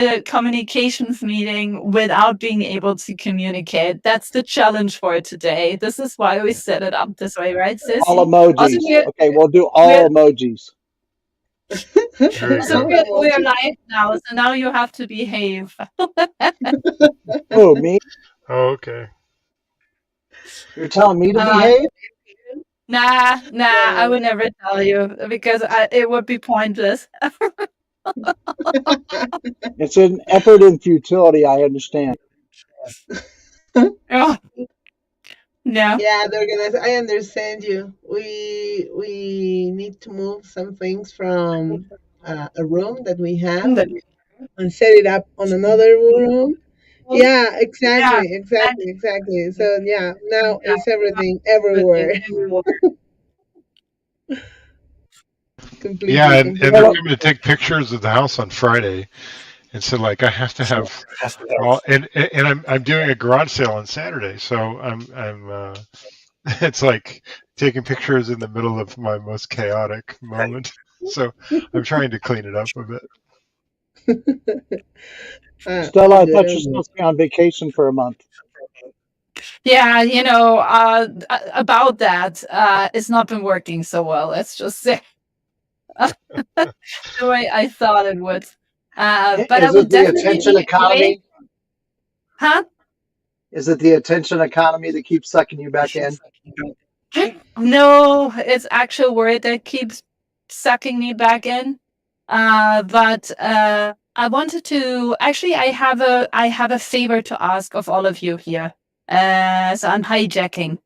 a communications meeting without being able to communicate. That's the challenge for today. This is why we set it up this way, right, All Sissy? Also, emojis. Okay, we'll do we're all emojis. There you also go. we're live now, so now you have to behave. Oh, me? Oh, okay. You're telling me to Uh, behave? nah, I Yeah. would never tell you because it would be pointless. It's an effort in futility, I understand. Oh, no. Yeah, the organizer. I understand you. We need to move some things from a room that we have and set it up on another room. Yeah, Yeah. exactly. So yeah, now it's everything everywhere. Yeah, Completely, and they're Well, completely. coming to take pictures of the house on Friday, and so like I have to have all, and I'm doing a garage sale on Saturday, so I'm it's like taking pictures in the middle of my most chaotic moment. So I'm trying to clean it up a bit. Stella, All I good, thought you're all good. supposed to be on vacation for a month. Yeah, about that, it's not been working so well. Let's just say the way I thought it would. But I Is will it the definitely attention be away. economy? Huh? Is it the attention economy that keeps sucking you back in? No, it's actual word that keeps sucking me back in. But I wanted to actually. I have a favor to ask of all of you here. So I'm hijacking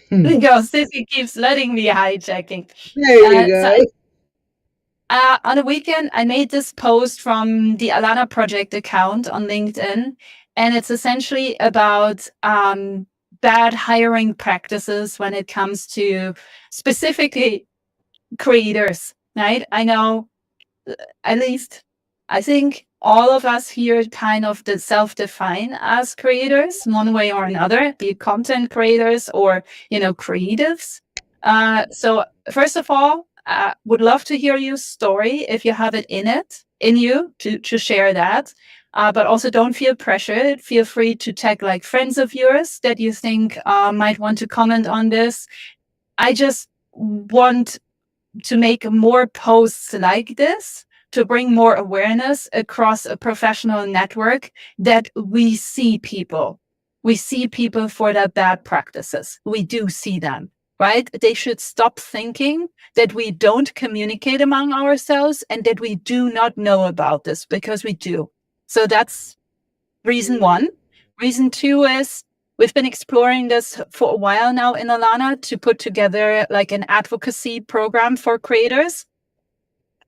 because Sissy keeps letting me hijacking. There you So go. on a weekend, I made this post from the Alana Project account on LinkedIn, and it's essentially about bad hiring practices when it comes to specifically creators, right? I know, at least I think all of us here kind of self-define as creators one way or another, be it content creators or, creatives. So first of all, would love to hear your story if you have it in you to share that. But also don't feel pressured. Feel free to tag like friends of yours that you think might want to comment on this. I just want to make more posts like this to bring more awareness across a professional network that we see people. We see people for their bad practices. We do see them, right? They should stop thinking that we don't communicate among ourselves and that we do not know about this, because we do. So that's reason one. Reason two is we've been exploring this for a while now in Alana to put together like an advocacy program for creators.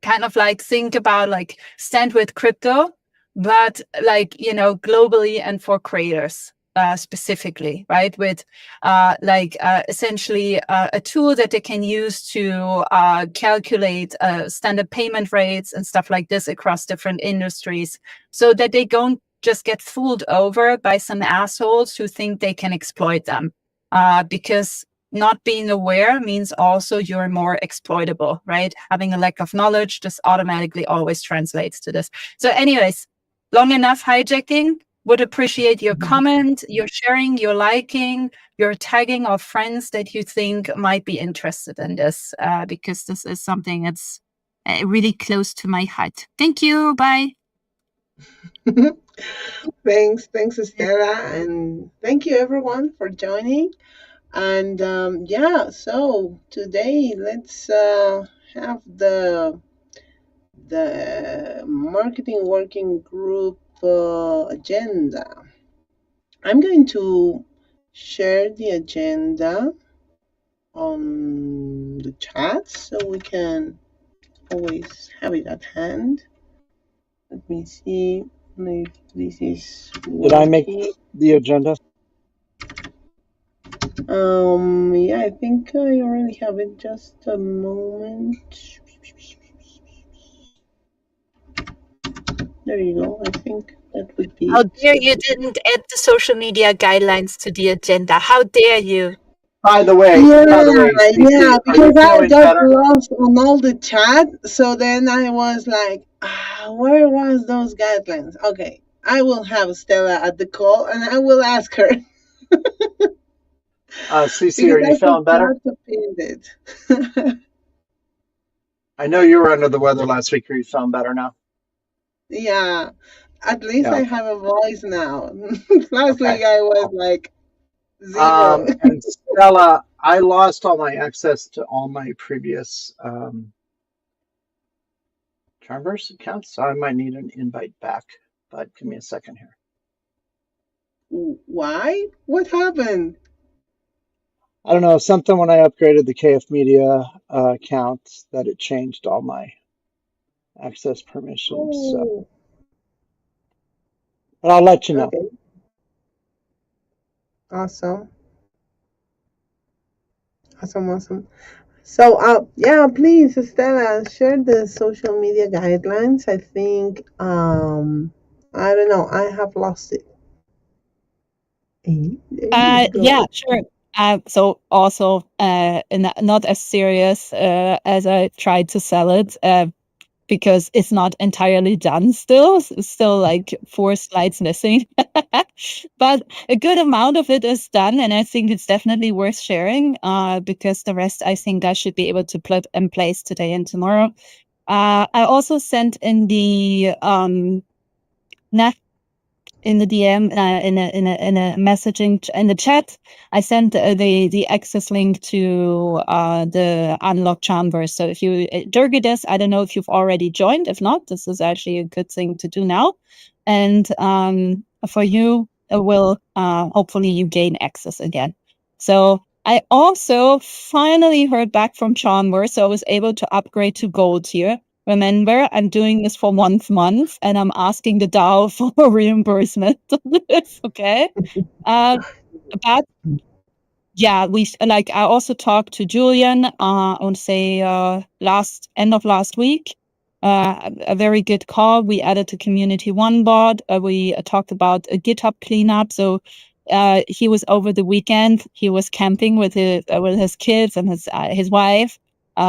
Kind of like think about like Stand With Crypto, but like, globally and for creators. Specifically, right? With essentially a tool that they can use to calculate standard payment rates and stuff like this across different industries, so that they don't just get fooled over by some assholes who think they can exploit them. Because not being aware means also you're more exploitable, right? Having a lack of knowledge just automatically always translates to this. So anyways, long enough hijacking. Would appreciate your comment, your sharing, your liking, your tagging of friends that you think might be interested in this, because this is something that's really close to my heart. Thank you. Bye. Thanks, Estela, and thank you everyone for joining. And yeah, so today let's have the marketing working group agenda. I'm going to share the agenda on the chat so we can always have it at hand. Let me see if this is Did I make working. the agenda? Yeah, I think I already have it. Just a moment. There you go. I think that would be How it. dare you didn't add the social media guidelines to the agenda? How dare you? By the way, Yeah, Stacey, are because you I feeling got better? lost on all the chat. So then I was like, Where was those guidelines? Okay, I will have Stella at the call, and I will ask her Cece, because are you I feeling better? forgot to pin it. I know you were under the weather last week. Are you feeling better now? Yeah, at least Yeah. I have a voice now. Last Okay. week I was like zero. And Stella, I lost all my access to all my previous Traverse accounts, so I might need an invite back. But give me a second here. Why? What happened? I don't know, something when I upgraded the KF Media account that it changed all my access permissions. So, Oh, but I'll let you know. okay. Awesome. Awesome. So, yeah, please, Estela, share the social media guidelines. I think, I don't know, I have lost it. There you Yeah, go. sure. So also, not as serious as I tried to sell it, because it's not entirely done still. It's still like 4 slides missing. But a good amount of it is done, and I think it's definitely worth sharing, because the rest I think I should be able to put in place today and tomorrow. I also sent in the in the DM, in a messaging in the chat. I sent the access link to the unlock chambers. So if you Durgidus, I don't know if you've already joined. If not, this is actually a good thing to do now. And for you, will hopefully you gain access again. So I also finally heard back from Chambers, so I was able to upgrade to gold here. Remember, I'm doing this for 1 month, and I'm asking the DAO for reimbursement on this, okay? But yeah, I also talked to Julian, on say, end of last week. A very good call. We added the community one bot. We talked about a GitHub cleanup. So, he was over the weekend. He was camping with his kids and his wife.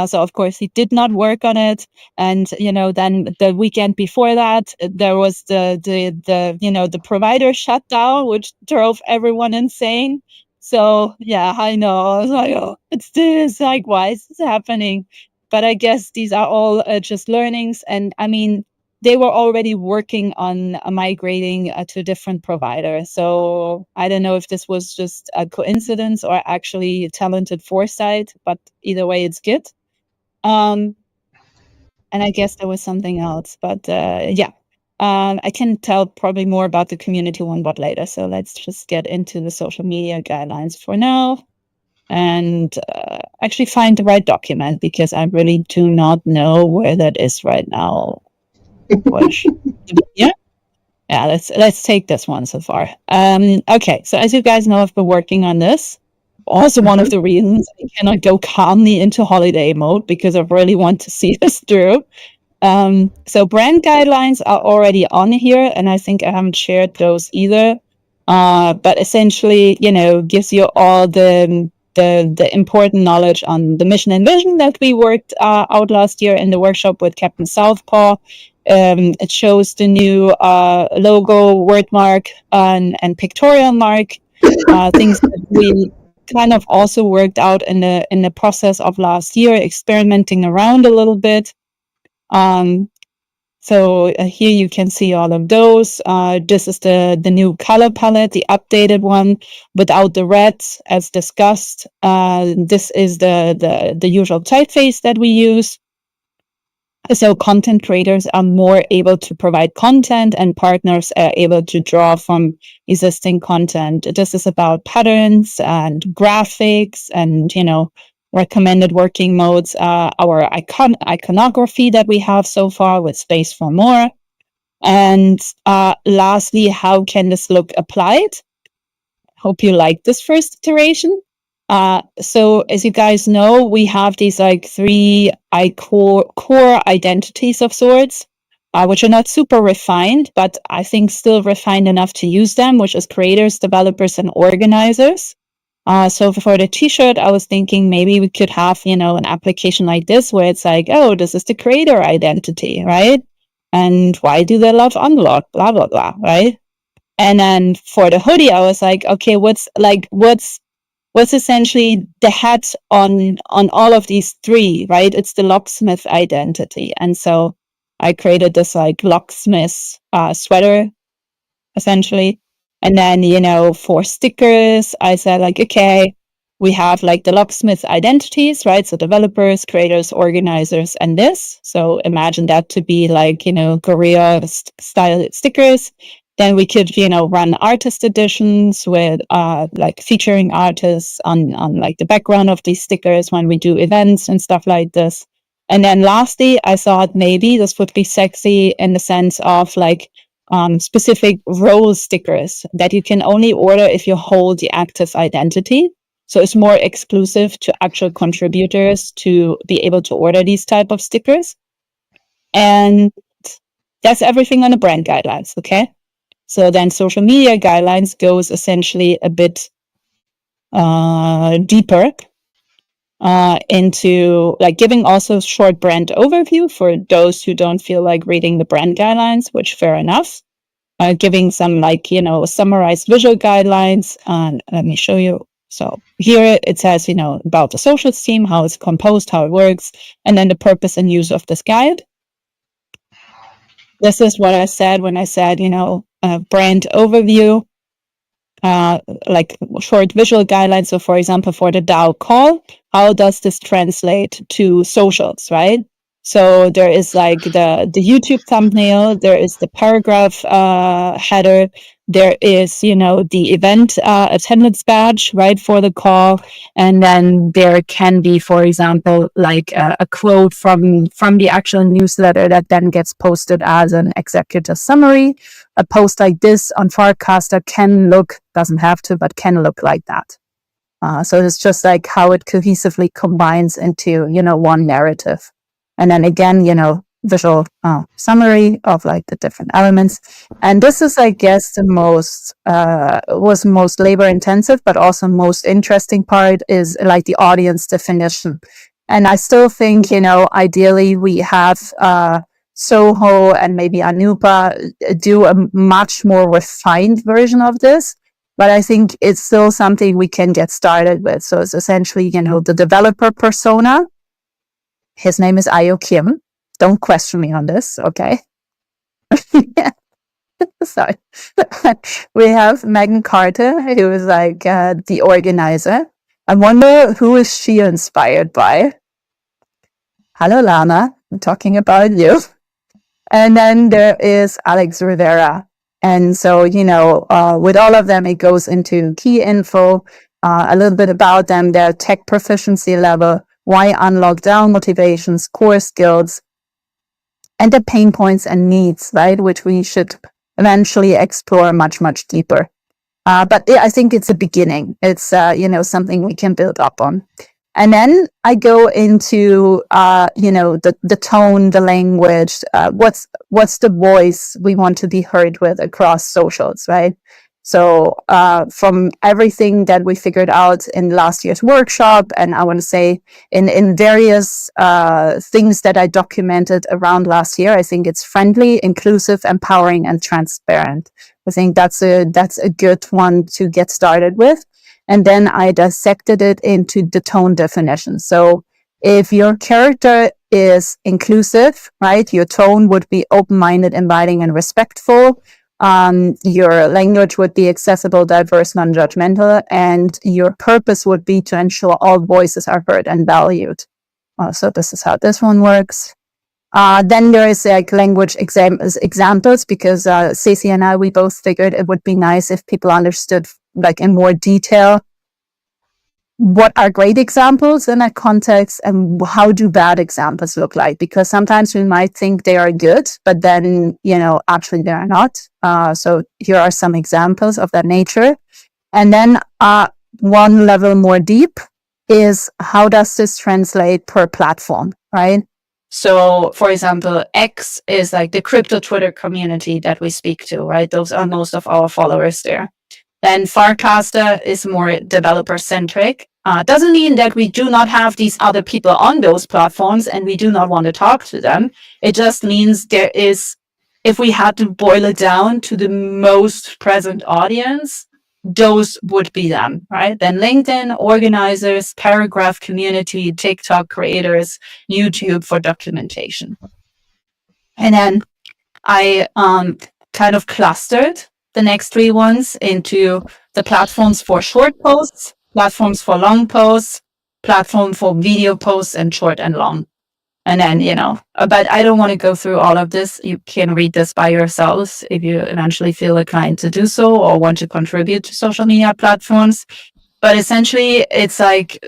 So of course he did not work on it. And, then the weekend before that, there was the provider shutdown, which drove everyone insane. So yeah, I know. I was like, oh, it's this. Like, why is this happening? But I guess these are all just learnings. And I mean, they were already working on migrating to a different provider. So I don't know if this was just a coincidence or actually talented foresight, but either way, it's good. And I guess there was something else, but yeah. I can tell probably more about the community one bot later. So let's just get into the social media guidelines for now and actually find the right document, because I really do not know where that is right now. Yeah. Yeah, let's take this one so far. Okay, so as you guys know, I've been working on this. Also, one of the reasons I cannot go calmly into holiday mode, because I really want to see this through. So brand guidelines are already on here, and I think I haven't shared those either. But essentially, gives you all the important knowledge on the mission and vision that we worked out last year in the workshop with Captain Southpaw. It shows the new logo, word mark, and pictorial mark, things that we kind of also worked out in the process of last year, experimenting around a little bit. So here you can see all of those. This is the new color palette, the updated one without the reds, as discussed. This is the usual typeface that we use. So content creators are more able to provide content, and partners are able to draw from existing content. This is about patterns and graphics and, recommended working modes, our iconography that we have so far with space for more. And lastly, how can this look applied? Hope you like this first iteration. So as you guys know, we have these like 3 core identities of sorts, which are not super refined, but I think still refined enough to use them, which is creators, developers, and organizers. So for the t-shirt, I was thinking maybe we could have, an application like this where it's like, oh, this is the creator identity, right? And why do they love unlock? Blah, blah, blah, right? And then for the hoodie, I was like, okay, what's essentially the hat on all of these three, right? It's the locksmith identity. And so I created this like locksmith sweater, essentially. And then, for stickers, I said like, okay, we have like the locksmith identities, right? So developers, creators, organizers, and this. So imagine that to be like, Korea style stickers. Then we could, run artist editions with like featuring artists on like the background of these stickers when we do events and stuff like this. And then lastly, I thought maybe this would be sexy in the sense of like specific role stickers that you can only order if you hold the active identity. So it's more exclusive to actual contributors to be able to order these type of stickers. And that's everything on the brand guidelines, okay? So then social media guidelines goes essentially a bit deeper into like giving also short brand overview for those who don't feel like reading the brand guidelines, which fair enough. Giving some like, summarized visual guidelines. Let me show you. So here it says, about the socials team, how it's composed, how it works, and then the purpose and use of this guide. This is what I said when I said, brand overview, like short visual guidelines. So for example, for the DAO call, how does this translate to socials, right? So there is like the YouTube thumbnail, there is the paragraph header, there is, the event attendance badge, right, for the call. And then there can be, for example, like a quote from the actual newsletter that then gets posted as an executive summary. A post like this on Farcaster doesn't have to, but can look like that. So it's just like how it cohesively combines into, one narrative. And then again, visual summary of like the different elements. And this is, I guess, the most labor intensive, but also most interesting part is like the audience definition. And I still think, ideally we have Soho and maybe Anupa do a much more refined version of this. But I think it's still something we can get started with. So it's essentially, the developer persona. His name is Ayo Kim. Don't question me on this, okay? Sorry. We have Megan Carter, who is like the organizer. I wonder who is she inspired by? Hello, Lana. I'm talking about you. And then there is Alex Rivera. And so, with all of them, it goes into key info, a little bit about them, their tech proficiency level, why unlock DAO motivations, core skills, and the pain points and needs, right? Which we should eventually explore much, much deeper. But I think it's a beginning. It's, something we can build up on. And then I go into, the tone, the language, what's the voice we want to be heard with across socials, right? So from everything that we figured out in last year's workshop, and I want to say in various things that I documented around last year, I think it's friendly, inclusive, empowering, and transparent. I think that's a good one to get started with. And then I dissected it into the tone definition. So if your character is inclusive, right, your tone would be open-minded, inviting, and respectful. Your language would be accessible, diverse, non-judgmental, and your purpose would be to ensure all voices are heard and valued. So this is how this one works. Then there is like language examples, because Ceci and I, we both figured it would be nice if people understood like in more detail what are great examples in that context and how do bad examples look like, because sometimes we might think they are good, but then, actually they are not. So here are some examples of that nature. And then one level more deep is how does this translate per platform, right? So, for example, X is like the crypto Twitter community that we speak to, right? Those are most of our followers there. Then Farcaster is more developer centric. Doesn't mean that we do not have these other people on those platforms and we do not want to talk to them. It just means there is if we had to boil it down to the most present audience, those would be them, right? Then LinkedIn, organizers, paragraph community, TikTok creators, YouTube for documentation. And then I kind of clustered the next 3 ones into the platforms for short posts, platforms for long posts, platform for video posts, and short and long. And then, but I don't want to go through all of this. You can read this by yourselves if you eventually feel inclined to do so or want to contribute to social media platforms. But essentially, it's like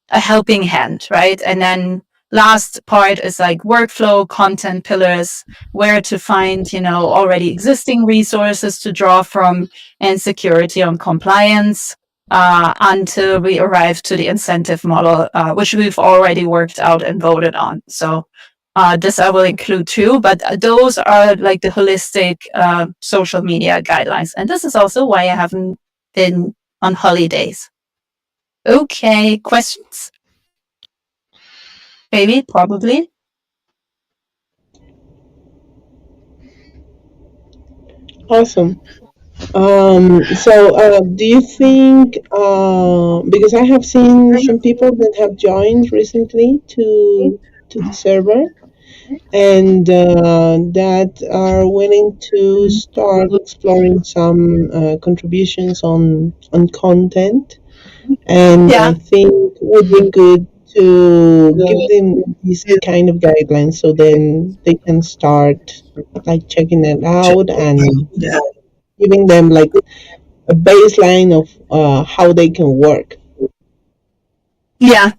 a helping hand, right? And then last part is like workflow, content pillars, where to find, already existing resources to draw from, and security on compliance, until we arrive to the incentive model, which we've already worked out and voted on. So this I will include too, but those are like the holistic social media guidelines. And this is also why I haven't been on holidays. Okay, questions? Maybe, probably. Awesome. So, do you think, because I have seen some people that have joined recently to the server, and that are willing to start exploring some contributions on content, and Yeah. I think would be good to give them these kind of guidelines so then they can start like checking it out and giving them like a baseline of how they can work. Yeah.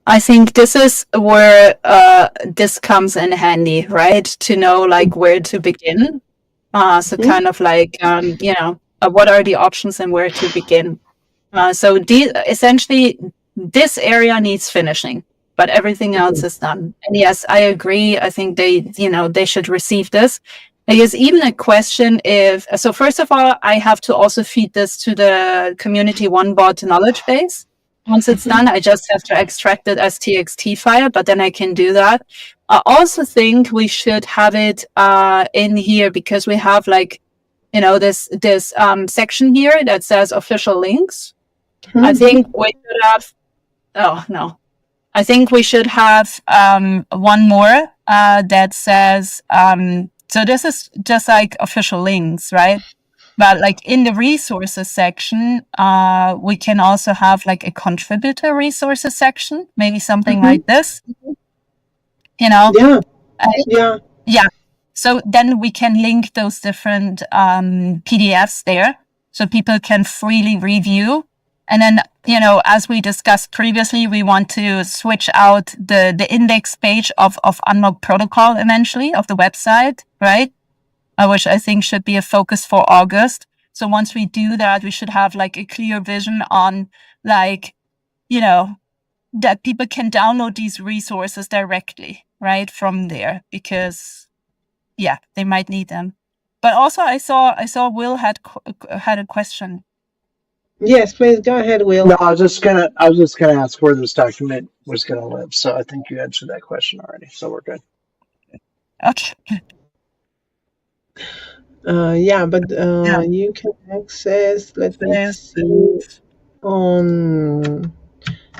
I think this is where this comes in handy, right? To know like where to begin. So kind of like, what are the options and where to begin. So essentially, this area needs finishing, but everything else is done. And yes, I agree. I think they should receive this. There's even a question so first of all, I have to also feed this to the community one bot knowledge base. Once it's done, I just have to extract it as TXT file, but then I can do that. I also think we should have it in here because we have like, this section here that says official links. I think we should have. Oh no, I think we should have one more that says. So this is just like official links, right? But like in the resources section, we can also have like a contributor resources section, maybe something like this. Yeah. Yeah. Yeah. So then we can link those different PDFs there so people can freely review. And then, as we discussed previously, we want to switch out the index page of Unlock Protocol eventually of the website, right? Which I think should be a focus for August. So once we do that, we should have like a clear vision on like, that people can download these resources directly, right, from there, because yeah, they might need them. But also I saw Will had a question. Yes, please go ahead, Will. No, I was just gonna ask where this document was gonna live. So I think you answered that question already. So we're good. Okay. Yeah, but you can access. Let me see.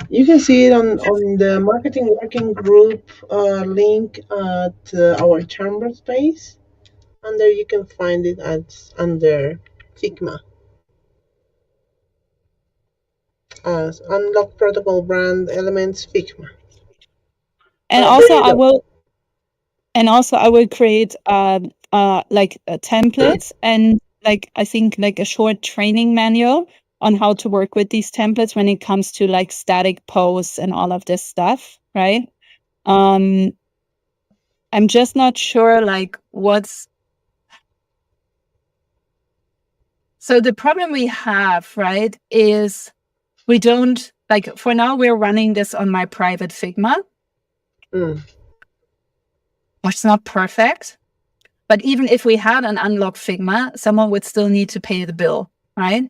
You can see it on the marketing working group link at our chamber space, and there you can find it under Figma as Unlock Protocol Brand Elements Figma. And also I will create templates and like I think like a short training manual on how to work with these templates when it comes to like static posts and all of this stuff, right? I'm just not sure like what's. So the problem we have, right, is we don't like for now we're running this on my private Figma, which is not perfect. But even if we had an unlocked Figma, someone would still need to pay the bill, right?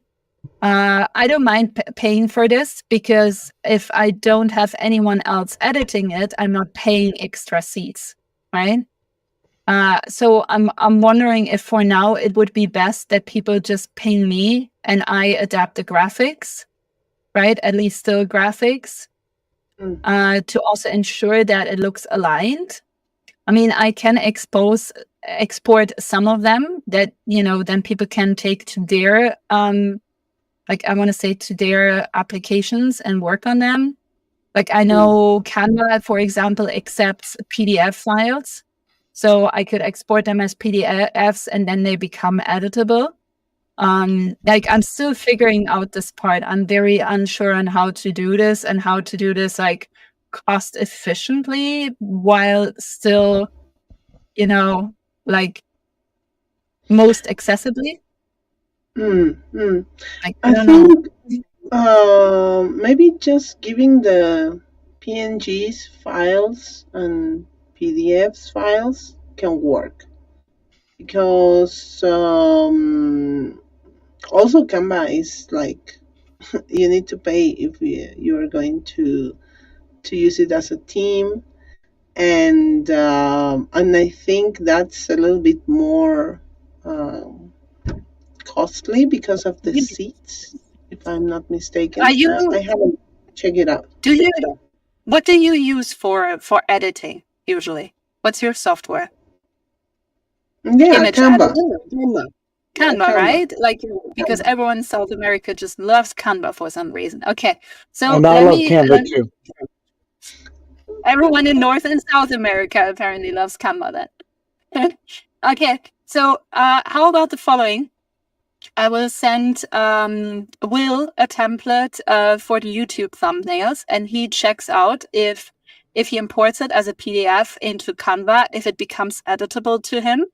I don't mind paying for this because if I don't have anyone else editing it, I'm not paying extra seats, right? So I'm wondering if for now it would be best that people just ping me and I adapt the graphics, right? At least still graphics, to also ensure that it looks aligned. I mean, I can export some of them that, then people can take to their, like I want to say to their applications and work on them. Like I know Canva, for example, accepts PDF files. So I could export them as PDFs and then they become editable. Like I'm still figuring out this part. I'm very unsure on how to do this and how to do this like cost efficiently while still, like most accessibly. Like, I don't know. Maybe just giving the PNGs files and PDFs files can work, because also Canva is like you need to pay if you are going to use it as a team, and I think that's a little bit more costly because of the seats, if I'm not mistaken. Are you? I haven't checked it out. What do you use for editing usually? What's your software? Yeah, Image Canva. editing. Canva, right? Like because everyone in South America just loves Canva for some reason. Okay, so And I love Canva too. Everyone in North and South America apparently loves Canva then. Okay, so how about the following? I will send Will a template for the YouTube thumbnails, and he checks out if he imports it as a PDF into Canva, if it becomes editable to him.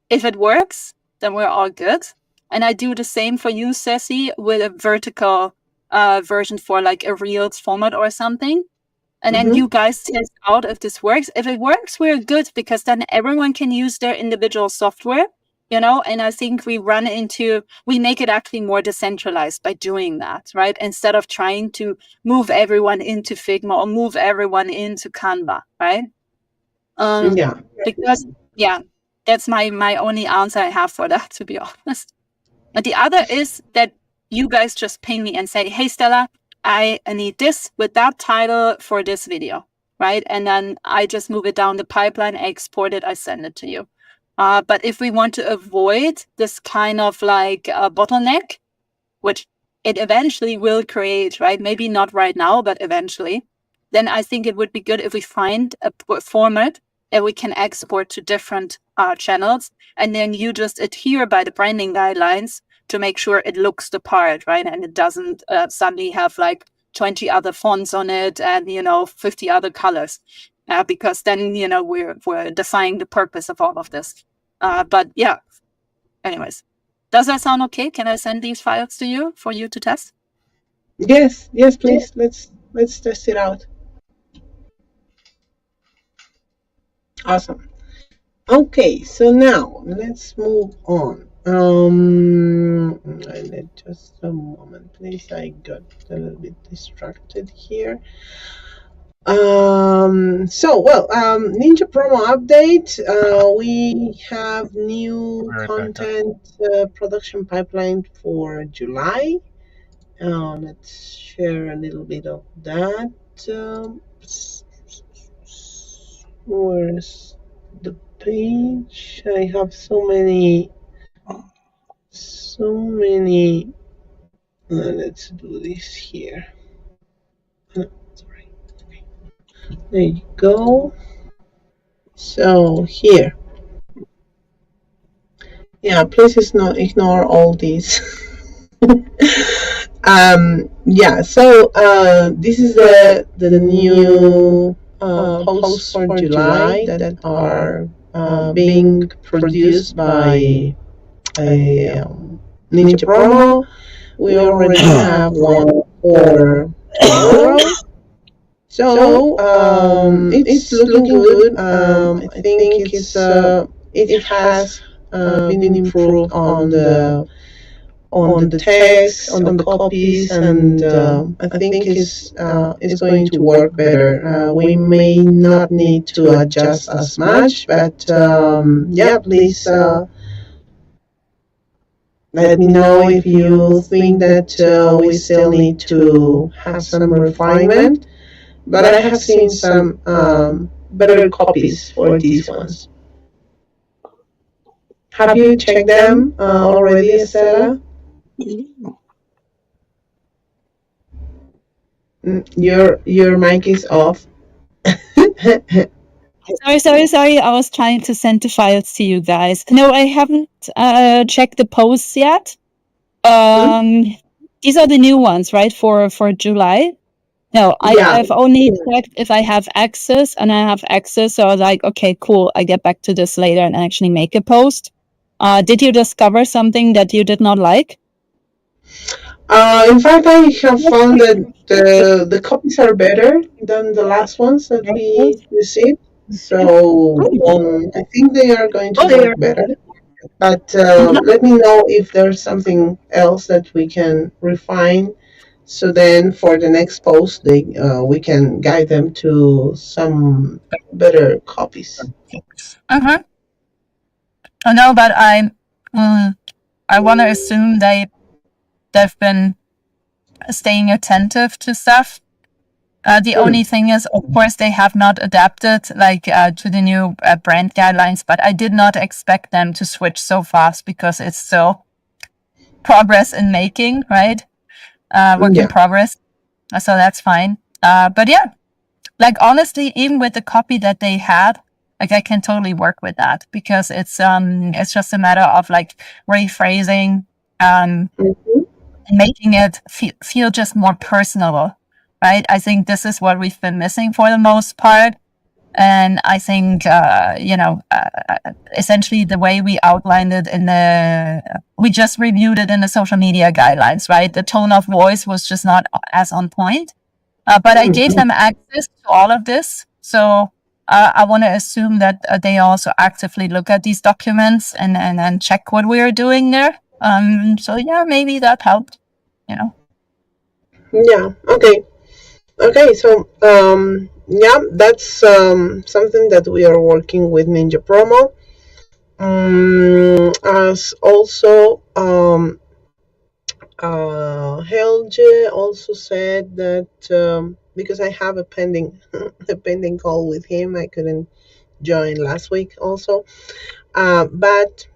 If it works, then we're all good. And I do the same for you, Ceci, with a vertical version for like a Reels format or something. And then you guys test out if this works. If it works, we're good, because then everyone can use their individual software, and I think we make it actually more decentralized by doing that, right? Instead of trying to move everyone into Figma or move everyone into Canva, right? Because, that's my only answer I have for that, to be honest. And the other is that you guys just ping me and say, hey, Stella, I need this with that title for this video, right? And then I just move it down the pipeline, I export it, I send it to you. But if we want to avoid this kind of like bottleneck, which it eventually will create, right? Maybe not right now, but eventually, then I think it would be good if we find a format that we can export to different channels, and then you just adhere by the branding guidelines to make sure it looks the part, right? And it doesn't suddenly have like 20 other fonts on it and, 50 other colors, because then, we're defying the purpose of all of this. But yeah, anyways, does that sound okay? Can I send these files to you for you to test? Yes, please. Let's test it out. Awesome. Okay, so now let's move on. Just a moment, please. I got a little bit distracted here. Ninja promo update. We have new content production pipeline for July. Let's share a little bit of that. Where's the page? I have so many. Let's do this here. Sorry. Okay. There you go. So here. Yeah, please ignore all these. So this is the new posts for July that are being produced by Ninja Promo. We already have one for tomorrow. So it's looking good. I think it has been improved on the on the text, on the copies, and I think is going to work better. We may not need to adjust as much, but yeah, please let me know if you think that we still need to have some refinement. But I have seen some better copies for these ones. Have you checked them already, Estela? Your mic is off. Sorry. I was trying to send the files to you guys. No, I haven't checked the posts yet. These are the new ones, right? For July. No, Yeah. I've only checked if I have access, and I have access. So I was like, okay, cool. I get back to this later and actually make a post. Did you discover something that you did not like? In fact, I have found that the copies are better than the last ones that we received. So I think they are going to work better. But let me know if there's something else that we can refine. So then for the next post, we can guide them to some better copies. Oh, no, but I want to assume they've been staying attentive to stuff. The only thing is, of course, they have not adapted to the new brand guidelines, but I did not expect them to switch so fast because it's still progress in making, right? Work in progress. So that's fine. But yeah, honestly, even with the copy that they had, I can totally work with that because it's just a matter of rephrasing, making it feel just more personable, right? I think this is what we've been missing for the most part. And I think, essentially the way we outlined it we just reviewed it in the social media guidelines, right? The tone of voice was just not as on point. But I gave them access to all of this. So I want to assume that they also actively look at these documents and check what we are doing there. So yeah, maybe that helped, Yeah. Okay. So yeah, that's something that we are working with Ninja Promo. As also Helge also said that because I have a pending a pending call with him, I couldn't join last week also. But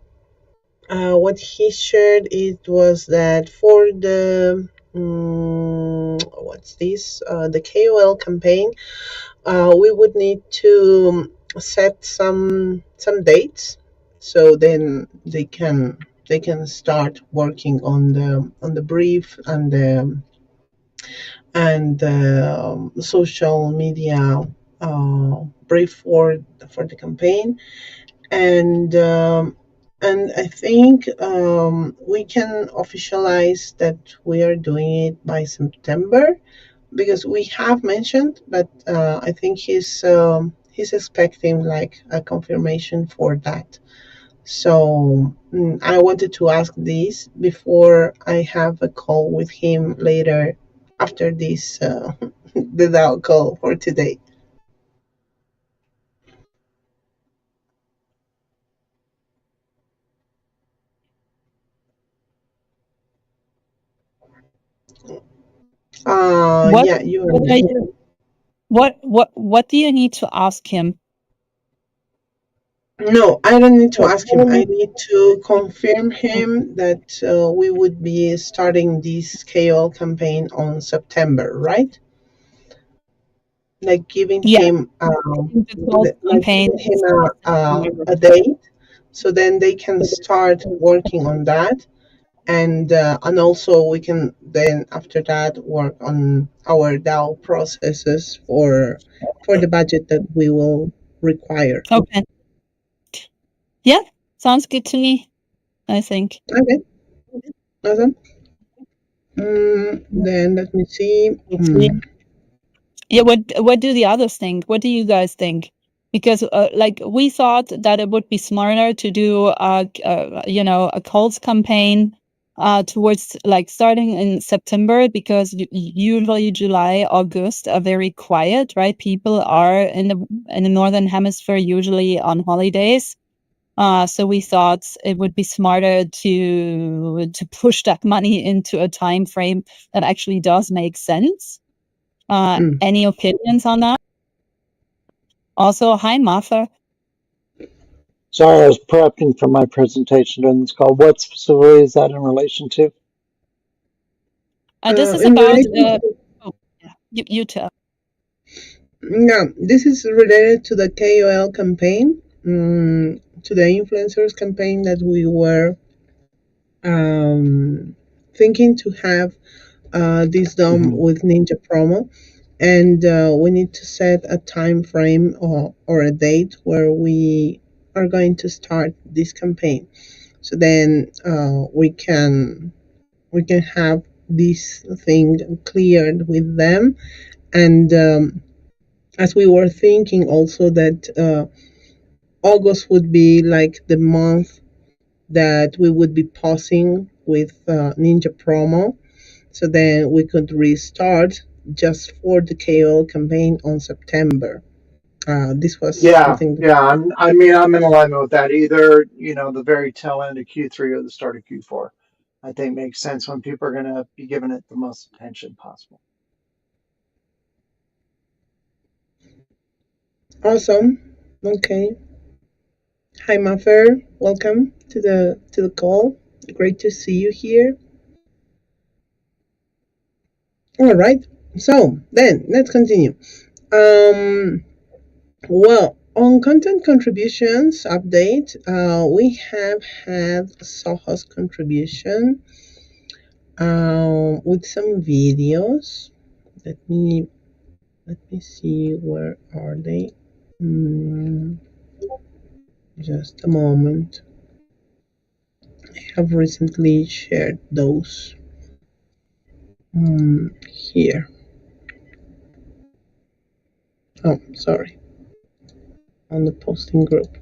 what he shared it was that for the what's this the KOL campaign, we would need to set some dates, so then they can start working on the brief and the social media brief for the campaign. And I think we can officialize that we are doing it by September, because we have mentioned, but I think he's expecting like a confirmation for that. So I wanted to ask this before I have a call with him later after this the DAO call for today. Yeah, you are. What do you need to ask him? No, I don't need to ask him. I need to confirm him that we would be starting this KOL campaign on September, right? Like giving him a date, so then they can start working on that, and also we can then after that work on our DAO processes for the budget that we will require. Okay. Yeah, sounds good to me, I think. Okay. Awesome. Then let me see. Yeah, what do the others think? What do you guys think? Because we thought that it would be smarter to do a Colts campaign towards like starting in September, because usually July, August are very quiet, right? People are in the northern hemisphere usually on holidays. So we thought it would be smarter to push that money into a time frame that actually does make sense. Any opinions on that? Also, hi Martha. Sorry, I was prepping for my presentation during this call. What specifically is that in relation to? This is about you tell. Yeah, this is related to the KOL campaign, to the influencers campaign that we were thinking to have this done with Ninja Promo, and we need to set a time frame or a date where we are going to start this campaign. So then we can have this thing cleared with them, and as we were thinking also that August would be like the month that we would be pausing with Ninja Promo, so then we could restart just for the KOL campaign on September. This was something. I mean, I'm in alignment with that. Either the very tail end of Q3 or the start of Q4. I think makes sense when people are going to be giving it the most attention possible. Awesome. Okay. Hi, Maffer. Welcome to the call. Great to see you here. All right. So then let's continue. Well, on content contributions update, we have had Soho's contribution with some videos. Let me see, where are they? Just a moment. I have recently shared those here. Oh, sorry. On the posting group.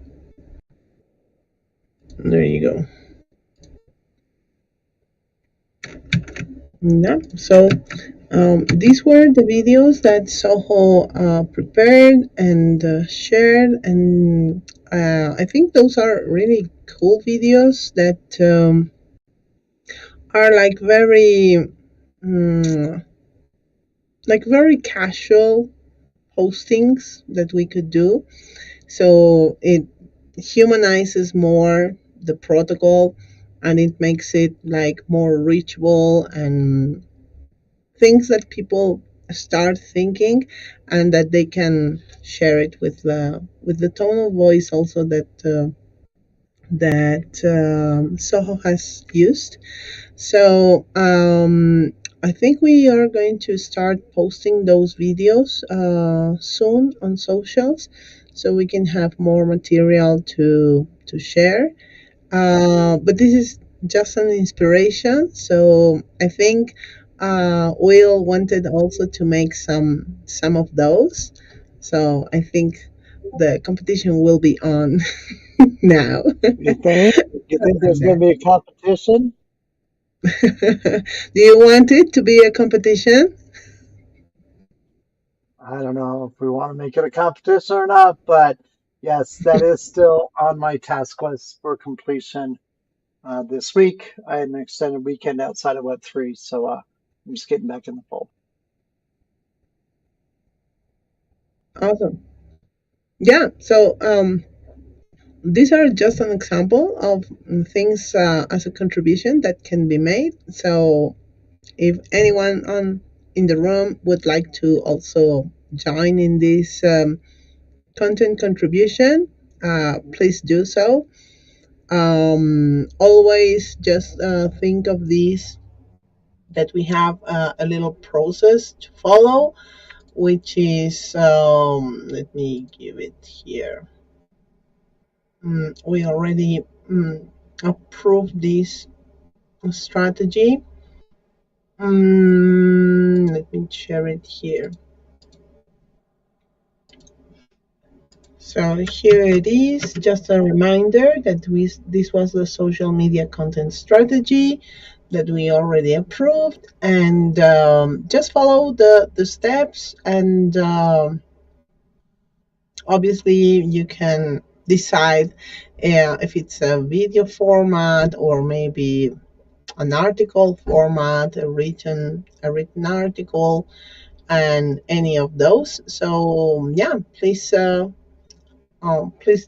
There you go. Yeah, so these were the videos that Soho prepared and shared, and I think those are really cool videos that are very casual postings that we could do. So it humanizes more the protocol, and it makes it like more reachable and things that people start thinking, and that they can share it with the tone of voice also that Soho has used. So I think we are going to start posting those videos soon on socials, so we can have more material to share. But this is just an inspiration, so I think Will wanted also to make some of those. So I think the competition will be on now. You think? You think there's going to be a competition? Do you want it to be a competition? I don't know if we want to make it a competition or not, but yes, that is still on my task list for completion this week. I had an extended weekend outside of Web3, so I'm just getting back in the fold. Awesome. Yeah, so these are just an example of things as a contribution that can be made. So if anyone in the room would like to also join in this content contribution, please do so. Always just think of these, that we have a little process to follow, which is, let me give it here. We already approved this strategy. Let me share it here. So here it is, just a reminder that this was the social media content strategy that we already approved, and just follow the steps, and obviously you can decide if it's a video format or maybe an article format, a written article, and any of those. So yeah, please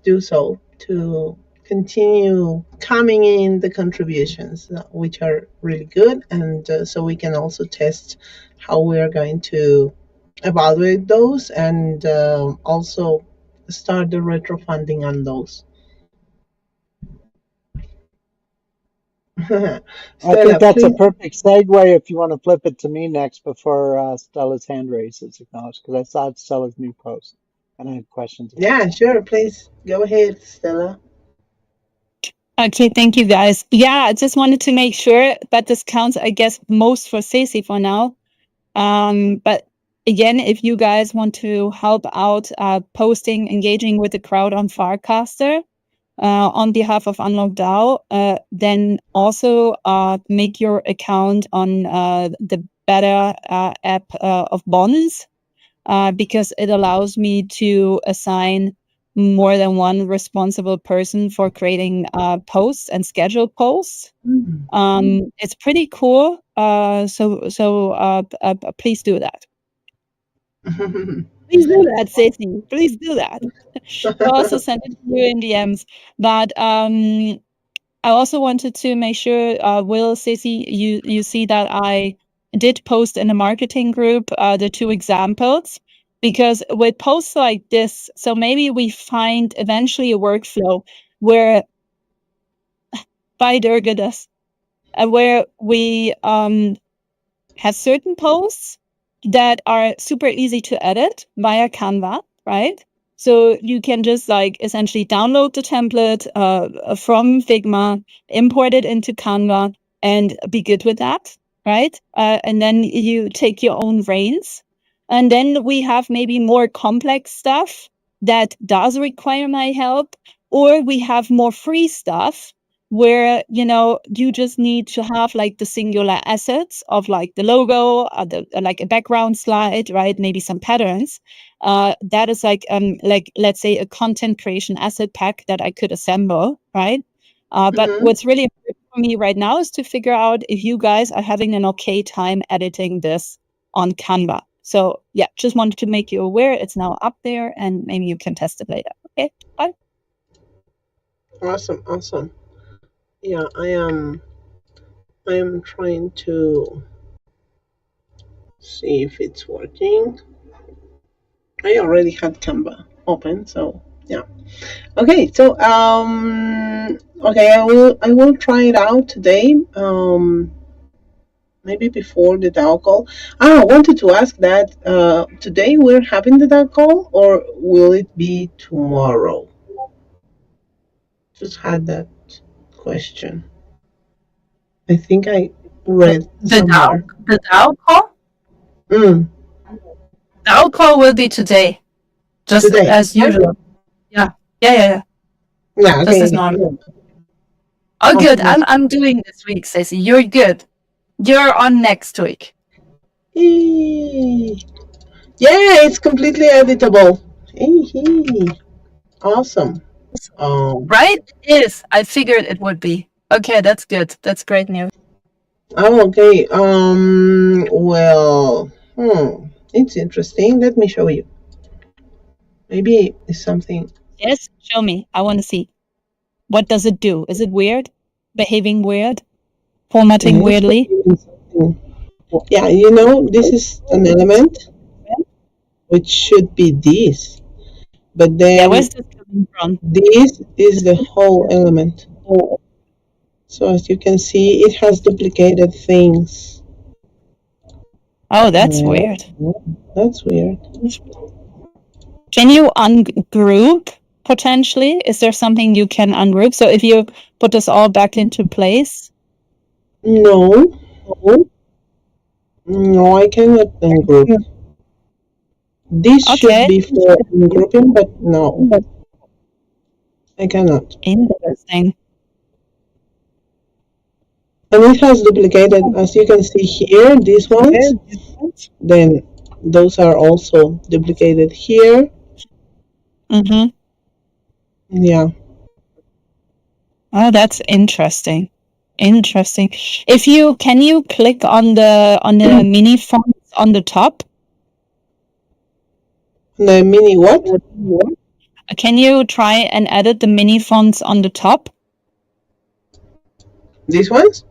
do so to continue coming in the contributions, which are really good, and so we can also test how we are going to evaluate those, and also start the retro funding on those. I Stella, think that's a please. perfect segue if you want to flip it to me next before Stella's hand raise is acknowledged, because I saw Stella's new post and I have questions about Yeah, that. sure. Please go ahead, Stella. Okay, thank you guys. Yeah, I just wanted to make sure, but this counts, I guess, most for Stacey for now. But again, if you guys want to help out posting, engaging with the crowd on Farcaster on behalf of Unlock DAO, then also make your account on the Better app of Bonds, because it allows me to assign more than one responsible person for creating posts and scheduled posts. It's pretty cool. So please do that. Please do that, Stacey. Please do that. I'll also send it to you in DMs. But I also wanted to make sure, Will, Stacey, you see that I did post in the marketing group the 2 examples, because with posts like this, so maybe we find eventually a workflow where by Durgadas, where we have certain posts that are super easy to edit via Canva, right? So you can just like essentially download the template from Figma, import it into Canva, and be good with that, right? And then you take your own reins. And then we have maybe more complex stuff that does require my help, or we have more free stuff where you just need to have like the singular assets of like the logo, like a background slide, right? Maybe some patterns. That is like let's say a content creation asset pack that I could assemble, right? But what's really important for me right now is to figure out if you guys are having an okay time editing this on Canva. So yeah, just wanted to make you aware it's now up there, and maybe you can test it later. Okay, bye. Awesome. Yeah, I am trying to see if it's working. I already had Canva open, so yeah. Okay, so okay, I will try it out today. Maybe before the DAO call. I wanted to ask that today we're having the DAO call, or will it be tomorrow? Just had that question. I think I read somewhere. The DAO call? Mm, DAO call will be today, just today. as usual. Yeah. Yeah, Just okay. as normal. Oh, good. Awesome. I'm doing this week, Stacey. You're good. You're on next week. Eee. Yeah, it's completely editable. Eehee. Awesome. Right? It is. I figured it would be. Okay, that's good. That's great news. Oh, okay. Well, it's interesting. Let me show you. Maybe it's something. Yes, show me. I want to see. What does it do? Is it weird? Behaving weird? Formatting Yeah, it's weirdly? something. Yeah, this is an element which should be this, but Yeah, then where's this coming from? this is the whole element. So as you can see, it has duplicated things. Oh, that's weird. That's weird. Can you ungroup potentially? Is there something you can ungroup? So if you put this all back into place? No, I cannot ungroup. This should be for ungrouping, but no, I cannot. Interesting. And it has duplicated, as you can see here, these ones. Then those are also duplicated here. Mm-hmm. Yeah. Oh, that's interesting. Interesting. Can you click on the mini fonts on the top? The mini what? Can you try and edit the mini fonts on the top? These ones?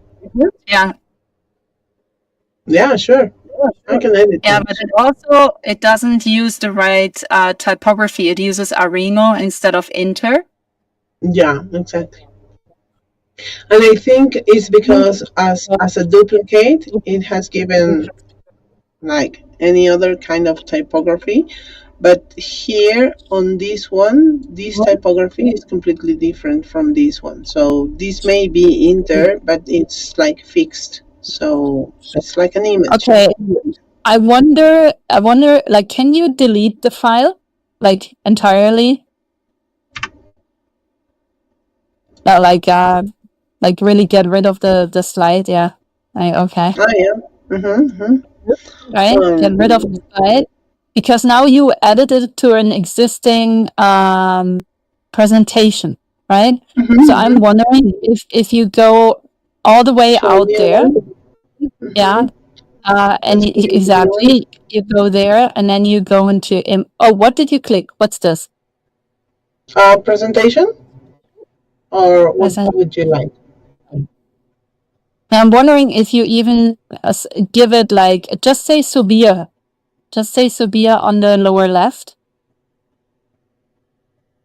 Yeah. Yeah, sure. I can edit Yeah, them. but it doesn't use the right typography. It uses Arimo instead of Inter. Yeah, exactly. And I think it's because as a duplicate, it has given like any other kind of typography. But here on this one, this typography is completely different from this one. So this may be Inter, but it's like fixed. So it's like an image. Okay. I wonder, like, can you delete the file, like, entirely? No, like really get rid of the slide, yeah. Okay. Oh, yeah. Mm-hmm. Right? Get rid of the slide. Because now you edited it to an existing presentation, right? So I'm wondering if you go all the way out there, yeah, and exactly, you go there and then you go into oh, what did you click? What's this? Presentation? Or what would you like? I'm wondering if you even give it like, just say Subir. Just say Subir on the lower left.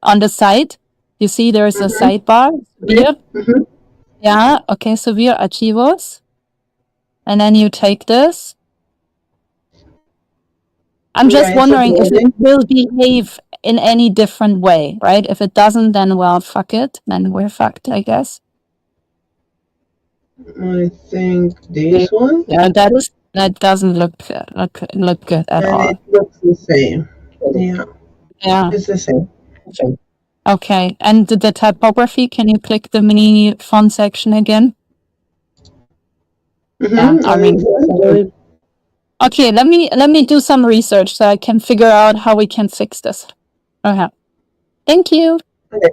On the side, you see there's a sidebar. Subir. Yeah, okay, Subir Archivos. And then you take this. I'm just wondering if it will behave in any different way, right? If it doesn't, then well, fuck it. Then we're fucked, I guess. I think this one. Yeah, that doesn't look good at all. And it looks the same. Yeah. Yeah. It's the same. Okay. And the typography, can you click the mini font section again? Yeah, I mean, okay, let me do some research so I can figure out how we can fix this. Okay. Thank you. Okay.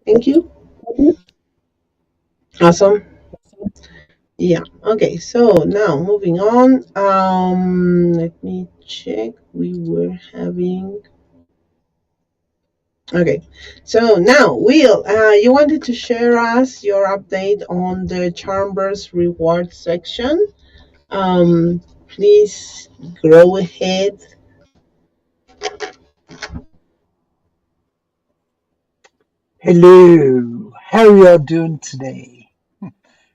Thank you. Awesome. Yeah. Okay. So now moving on. Let me check. We were having. Okay. So now, Will, you wanted to share us your update on the Charmverse reward section. Please go ahead. Hello, how are y'all doing today? All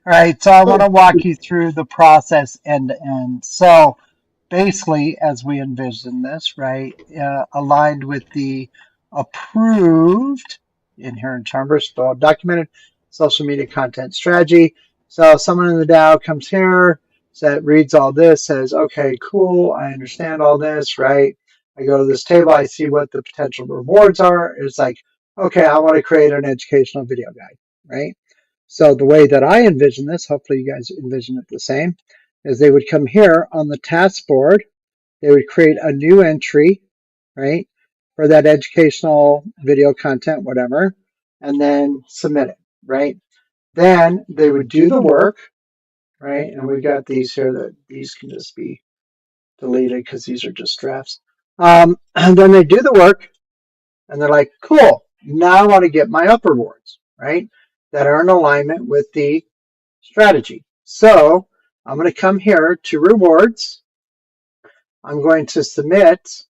right, so I want to walk you through the process end to end. So basically, as we envision this, right, aligned with the approved inherent Charmverse, well documented social media content strategy. So someone in the DAO comes here, reads all this, says, okay, cool, I understand all this, right? I go to this table, I see what the potential rewards are. It's like, okay, I want to create an educational video guide, right? So the way that I envision this, hopefully you guys envision it the same, is they would come here on the task board, they would create a new entry, right, for that educational video content, whatever, and then submit it, right? Then they would do the work, right? And we've got these here that these can just be deleted because these are just drafts. And then they do the work and they're like, cool, now I want to get my up rewards, right? That are in alignment with the strategy. So I'm going to come here to rewards. I'm going to submit,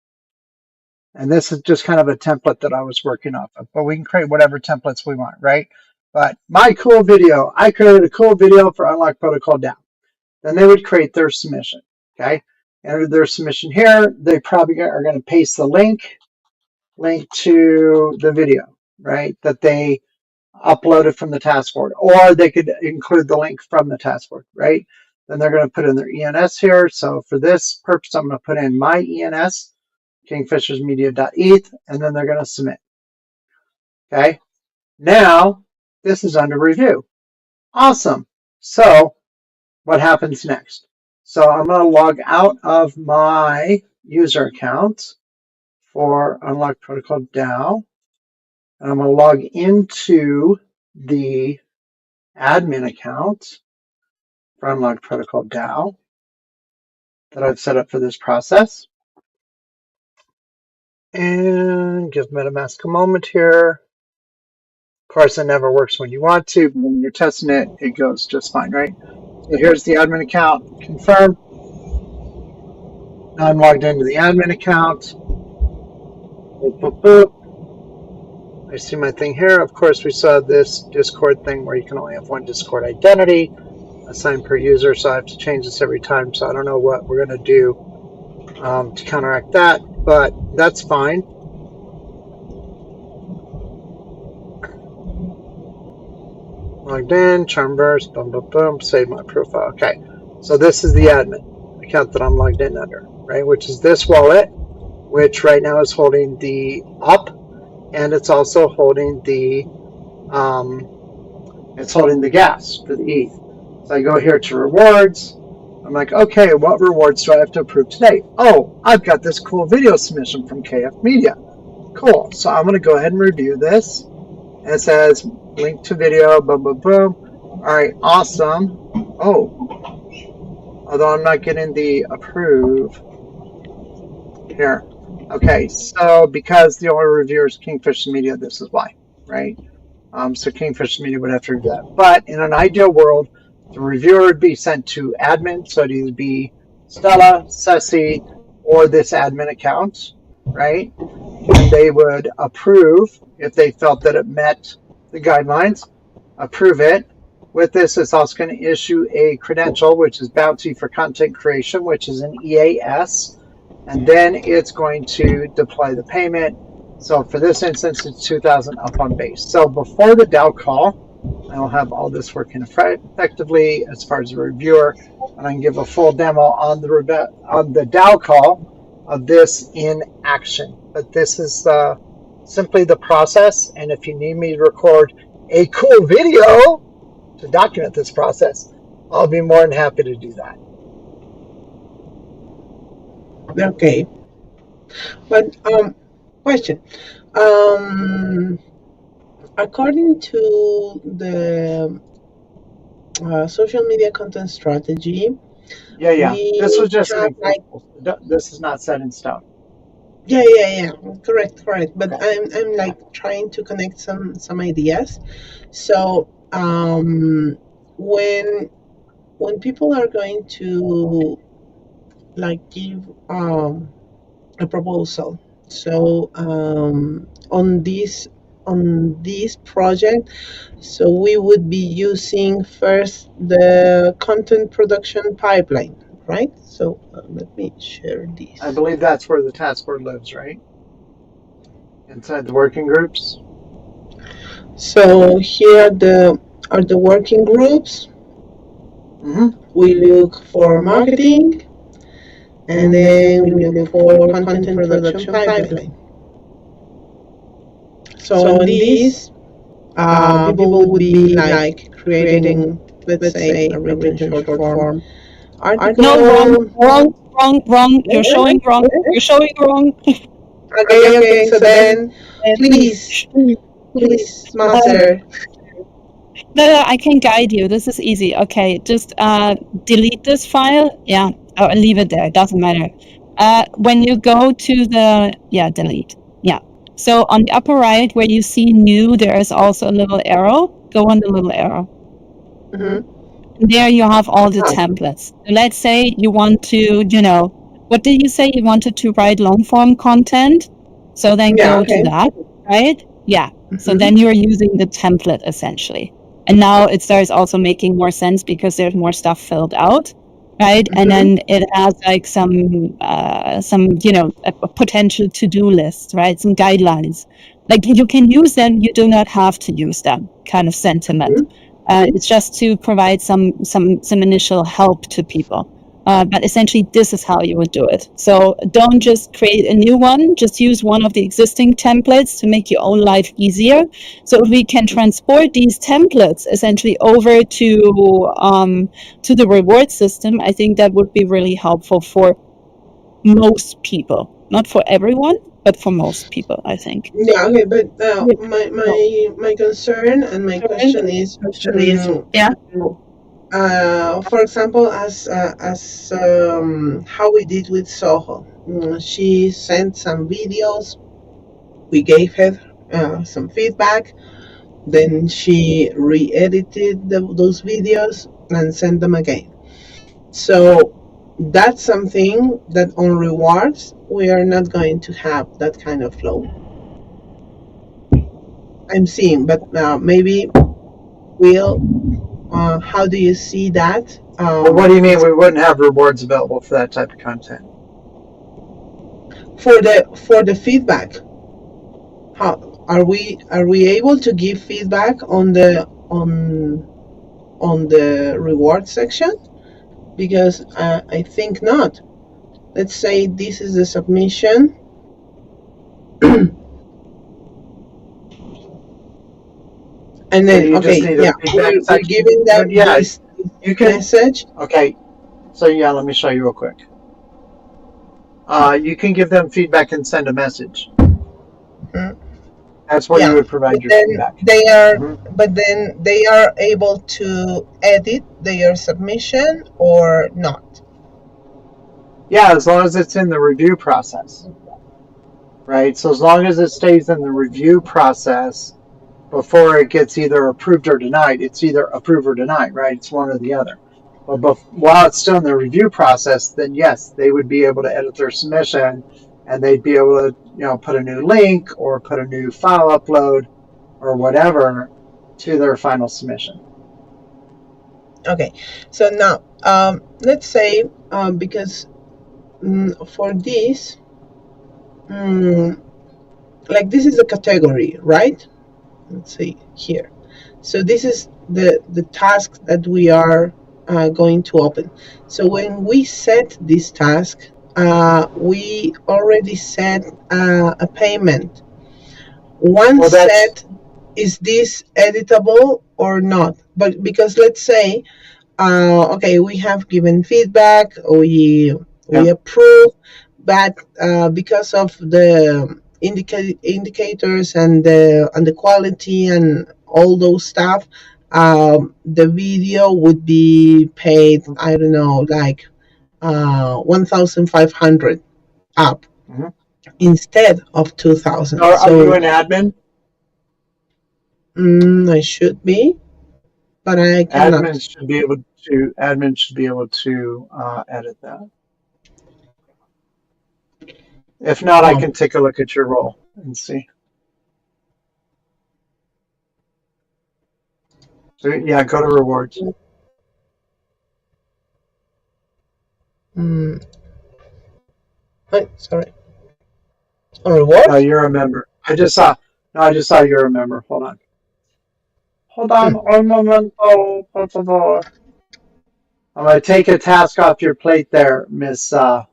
and this is just kind of a template that I was working off of, but we can create whatever templates we want, right? But my cool video, I created a cool video for Unlock Protocol DAO. Then they would create their submission, okay? Enter their submission here. They probably are going to paste the link to the video, right? That they uploaded from the task board, or they could include the link from the task board, right? Then they're going to put in their ENS here. So for this purpose, I'm going to put in my ENS, kingfishersmedia.eth, and then they're going to submit. Okay. Now this is under review. Awesome. So what happens next? So I'm going to log out of my user account for Unlock Protocol DAO. And I'm going to log into the admin account for Unlock Protocol DAO that I've set up for this process. And give MetaMask a moment here. Of course, it never works when you want to, but when you're testing it, it goes just fine, right? So here's the admin account, confirm. Now I'm logged into the admin account. Boop, boop, boop. I see my thing here. Of course, we saw this Discord thing where you can only have one Discord identity assigned per user, so I have to change this every time. So I don't know what we're going to do to counteract that, but that's fine. Logged in, Charmverse, boom, boom, boom, save my profile. Okay, so this is the admin account that I'm logged in under, right? Which is this wallet, which right now is holding the UP, and it's also holding the gas for the ETH. So I go here to rewards. I'm like, okay, what rewards do I have to approve today? Oh, I've got this cool video submission from KF Media. Cool. So I'm going to go ahead and review this. And it says link to video, boom, boom, boom. All right, awesome. Oh, although I'm not getting the approve here. Okay, so because the only reviewer is Kingfisher Media, this is why, right? So Kingfisher Media would have to review that. But in an ideal world, the reviewer would be sent to admin, so it'd either be Stella, Ceci, or this admin account, right? And they would approve if they felt that it met the guidelines, approve it. With this, it's also going to issue a credential, which is Bounty for Content Creation, which is an EAS, and then it's going to deploy the payment. So for this instance, it's 2,000 up on base. So before the DAO call, I'll have all this working effectively as far as the reviewer, and I can give a full demo on the DAO call of this in action. But this is simply the process, and if you need me to record a cool video to document this process, I'll be more than happy to do that. Okay. But question. According to the social media content strategy, Yeah. This was just have, like, this is not set in stone. Yeah. Correct. But I'm like trying to connect some ideas. So when people are going to like give a proposal, so on this project, so we would be using first the content production pipeline, right? So let me share this. I believe that's where the task board lives, right? Inside the working groups. So here are the working groups. Mm-hmm. We look for marketing, and then we look for content production pipeline. So on these, people would be like creating, let's say, a written short form article. No, wrong. You're showing wrong. Okay. So then, please, master. No, I can guide you. This is easy. Okay, just delete this file. Yeah, or leave it there. It doesn't matter. When you go to delete. Yeah. So on the upper right where you see new, there is also a little arrow. Go on the little arrow. Mm-hmm. There you have all the templates. So let's say you want to, what did you say? You wanted to write long form content. So then go to that, right? Yeah. Mm-hmm. So then you're using the template essentially. And now it starts also making more sense because there's more stuff filled out, right? Mm-hmm. And then it has like some a potential to-do list, right? Some guidelines. Like you can use them, you do not have to use them kind of sentiment. Mm-hmm. It's just to provide some initial help to people. But essentially, this is how you would do it. So don't just create a new one. Just use one of the existing templates to make your own life easier. So if we can transport these templates essentially over to the reward system, I think that would be really helpful for most people. Not for everyone, but for most people, I think. Yeah, okay, but my concern and my question is, Yeah. for example, as how we did with Soho. She sent some videos. We gave her some feedback. Then she re-edited those videos and sent them again. So that's something that on rewards we are not going to have that kind of flow. I'm seeing, but maybe we'll. How do you see that? Well, what do you mean we wouldn't have rewards available for that type of content? For the feedback, how are we able to give feedback on the reward section? Because I think not. Let's say this is the submission. And then, you okay, just need yeah, a feedback we're section. giving them Yeah, this you can. message. Okay, so yeah, let me show you real quick. You can give them feedback and send a message. That's where Yeah, you would provide but your then feedback. they are, but then they are able to edit their submission or not. Yeah, as long as it's in the review process, right? So as long as it stays in the review process before it gets either approved or denied, it's either approved or denied, right? It's one or the other. But while it's still in the review process, then yes, they would be able to edit their submission, and they'd be able to, put a new link or put a new file upload or whatever to their final submission. Okay, so now let's say because for this, like this is a category, right? Let's see here. So this is the task that we are going to open. So when we set this task, we already set a payment. Once set, is this editable or not? But because let's say, okay, we have given feedback, we approve, but because of the indicators and the quality and all those stuff, the video would be paid, I don't know, like 1,500 up instead of 2,000. Are you an admin? I should be, but I cannot. Admins should be able to edit that. If not, I can take a look at your role and see. So yeah, go to rewards. Sorry. On rewards? No, you're a member. I just saw you're a member. Hold on. Un momento, por favor. I'm gonna take a task off your plate there, Miss Stella.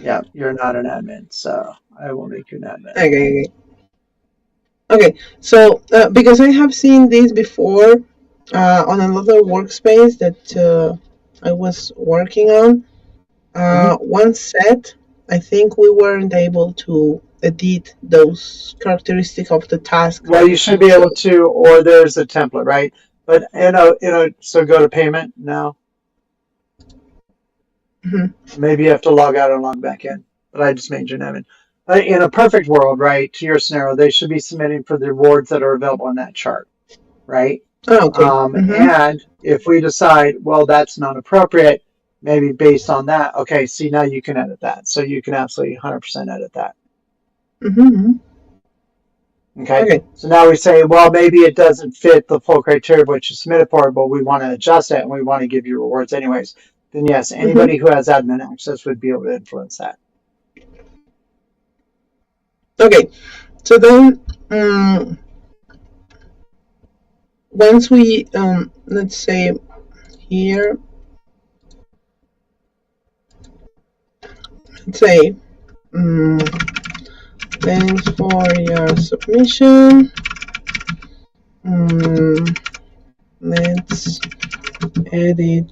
Yeah, you're not an admin, so I will make you an admin. Okay. So because I have seen this before on another workspace that I was working on, one set, I think we weren't able to edit those characteristics of the task. Well, you should be able to, or there's a template, right? But so go to payment now. Maybe you have to log out and log back in, but I just made you an admin. In a perfect world, right, to your scenario, they should be submitting for the rewards that are available on that chart, right? Okay. And if we decide, well, that's not appropriate, maybe based on that, okay, see, now you can edit that. So you can absolutely 100% edit that. Okay. So now we say, well, maybe it doesn't fit the full criteria of what you submitted for, but we want to adjust it and we want to give you rewards anyways. Then yes, anybody who has admin access would be able to influence that. Okay. So then once we let's say here, let's say, thanks for your submission. Let's edit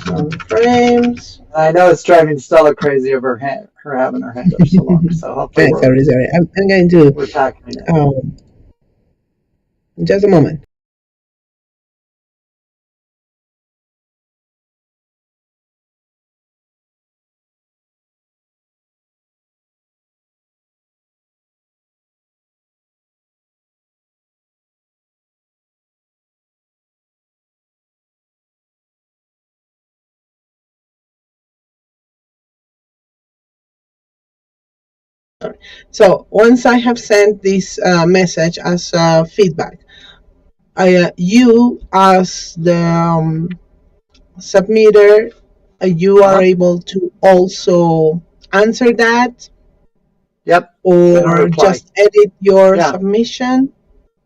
some frames. I know it's driving Stella crazy of her having her hand up so long. So hopefully sorry. I'm going to. We're tackling it. Just a moment. So once I have sent this message as feedback, you as the submitter, you are able to also answer that. Yep. Or just edit your submission.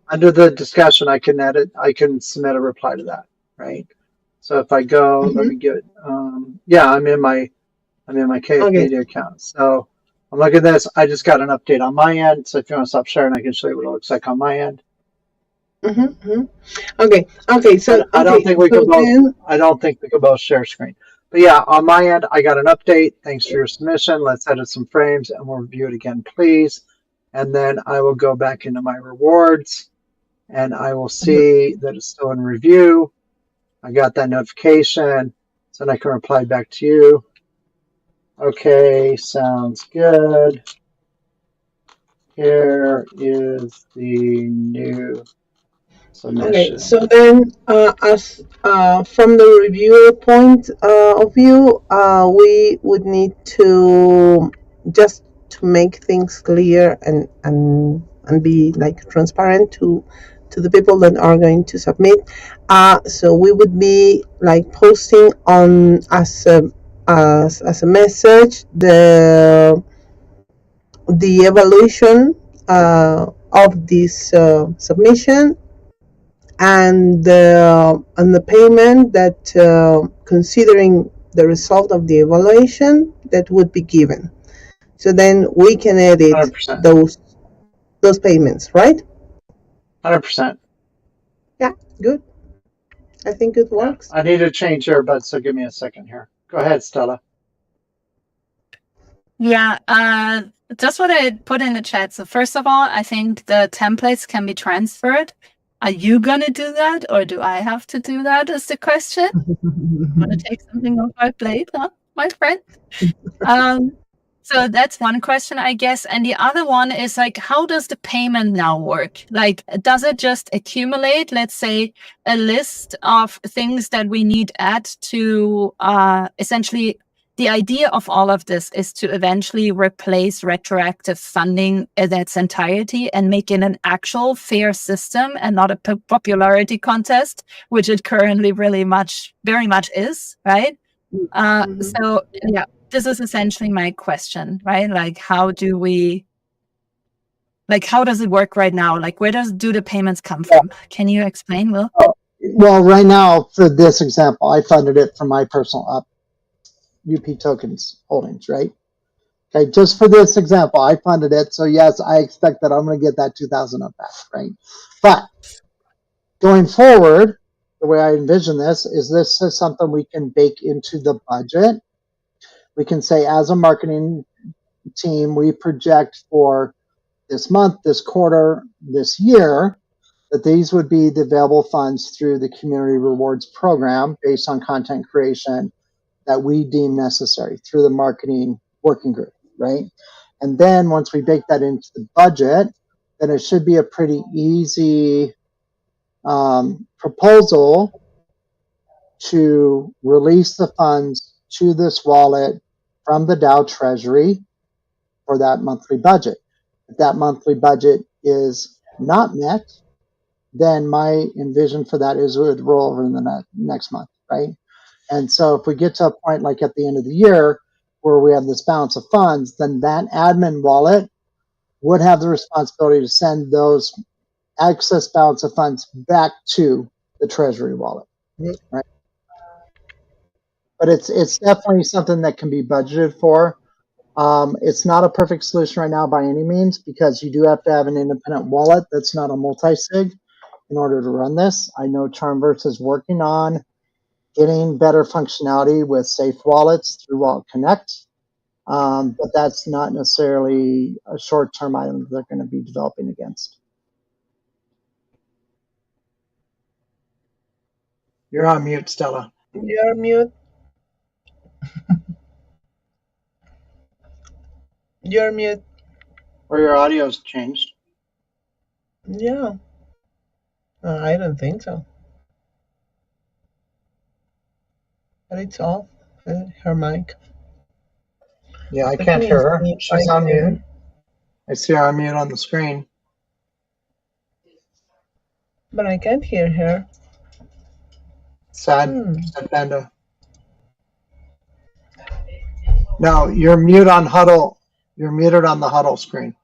Under the discussion, I can submit a reply to that, right? So if I go, let me get, I'm in my KF Media account. So I'm looking at this. I just got an update on my end. So if you want to stop sharing, I can show you what it looks like on my end. Okay. So I don't think we can both share screen. But yeah, on my end, I got an update. Thanks for your submission. Let's edit some frames and we'll review it again, please. And then I will go back into my rewards and I will see that it's still in review. I got that notification, so then I can reply back to you. Okay, sounds good. Here is the new submission. Okay, so then as from the reviewer point of view, we would need to just to make things clear and be like transparent to the people that are going to submit. So we would be like posting on as a message the evaluation of this submission and the payment that considering the result of the evaluation that would be given. So then we can edit 100%. those payments, right? 100%. Yeah, good. I think it works. I need to change earbuds, so give me a second here. Go ahead, Stella. Yeah, just what I put in the chat. So first of all, I think the templates can be transferred. Are you gonna do that, or do I have to do that? Is the question. I'm gonna take something off my plate, huh, my friend? So that's one question, I guess. And the other one is like, how does the payment now work? Like, does it just accumulate, let's say, a list of things that we need add to essentially the idea of all of this is to eventually replace retroactive funding in its entirety and make it an actual fair system and not a popularity contest, which it currently very much is, right? So yeah, this is essentially my question, right? Like, how does it work right now? Like, where do the payments come from? Can you explain, Will? Well, right now, for this example, I funded it from my personal UP tokens holdings, right? Okay, just for this example, I funded it. So yes, I expect that I'm going to get that 2,000 up back, right? But going forward, the way I envision this is something we can bake into the budget. We can say, as a marketing team, we project for this month, this quarter, this year, that these would be the available funds through the community rewards program based on content creation that we deem necessary through the marketing working group, right? And then once we bake that into the budget, then it should be a pretty easy proposal to release the funds to this wallet from the DAO treasury for that monthly budget. If that monthly budget is not met, then my envision for that is it would roll over in the next month, right? And so if we get to a point like at the end of the year where we have this balance of funds, then that admin wallet would have the responsibility to send those excess balance of funds back to the treasury wallet, right? But it's definitely something that can be budgeted for. It's not a perfect solution right now by any means because you do have to have an independent wallet that's not a multi-sig in order to run this. I know Charmverse is working on getting better functionality with safe wallets through Wallet Connect, but that's not necessarily a short-term item they're going to be developing against. You're on mute, Stella. You're mute. You're mute. Or your audio's changed. Yeah. I don't think so. But it's off. Her mic. Yeah, I Let can't me hear her. see if She's I on mute. can. I see her on mute on the screen. But I can't hear her. Sad Panda. No, you're mute on Huddle. You're muted on the Huddle screen.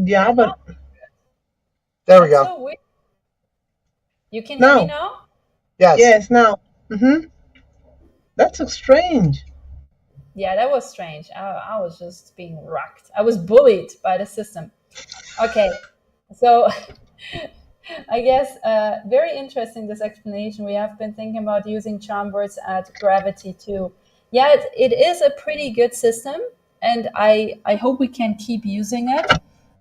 Yeah, but There we That's go. so weird. You can hear me now? Yes. Yes, now. That's so strange. Yeah, that was strange. I was just being rocked. I was bullied by the system. Okay, so I guess very interesting, this explanation. We have been thinking about using charm words at Gravity too. Yeah, it is a pretty good system, and I hope we can keep using it.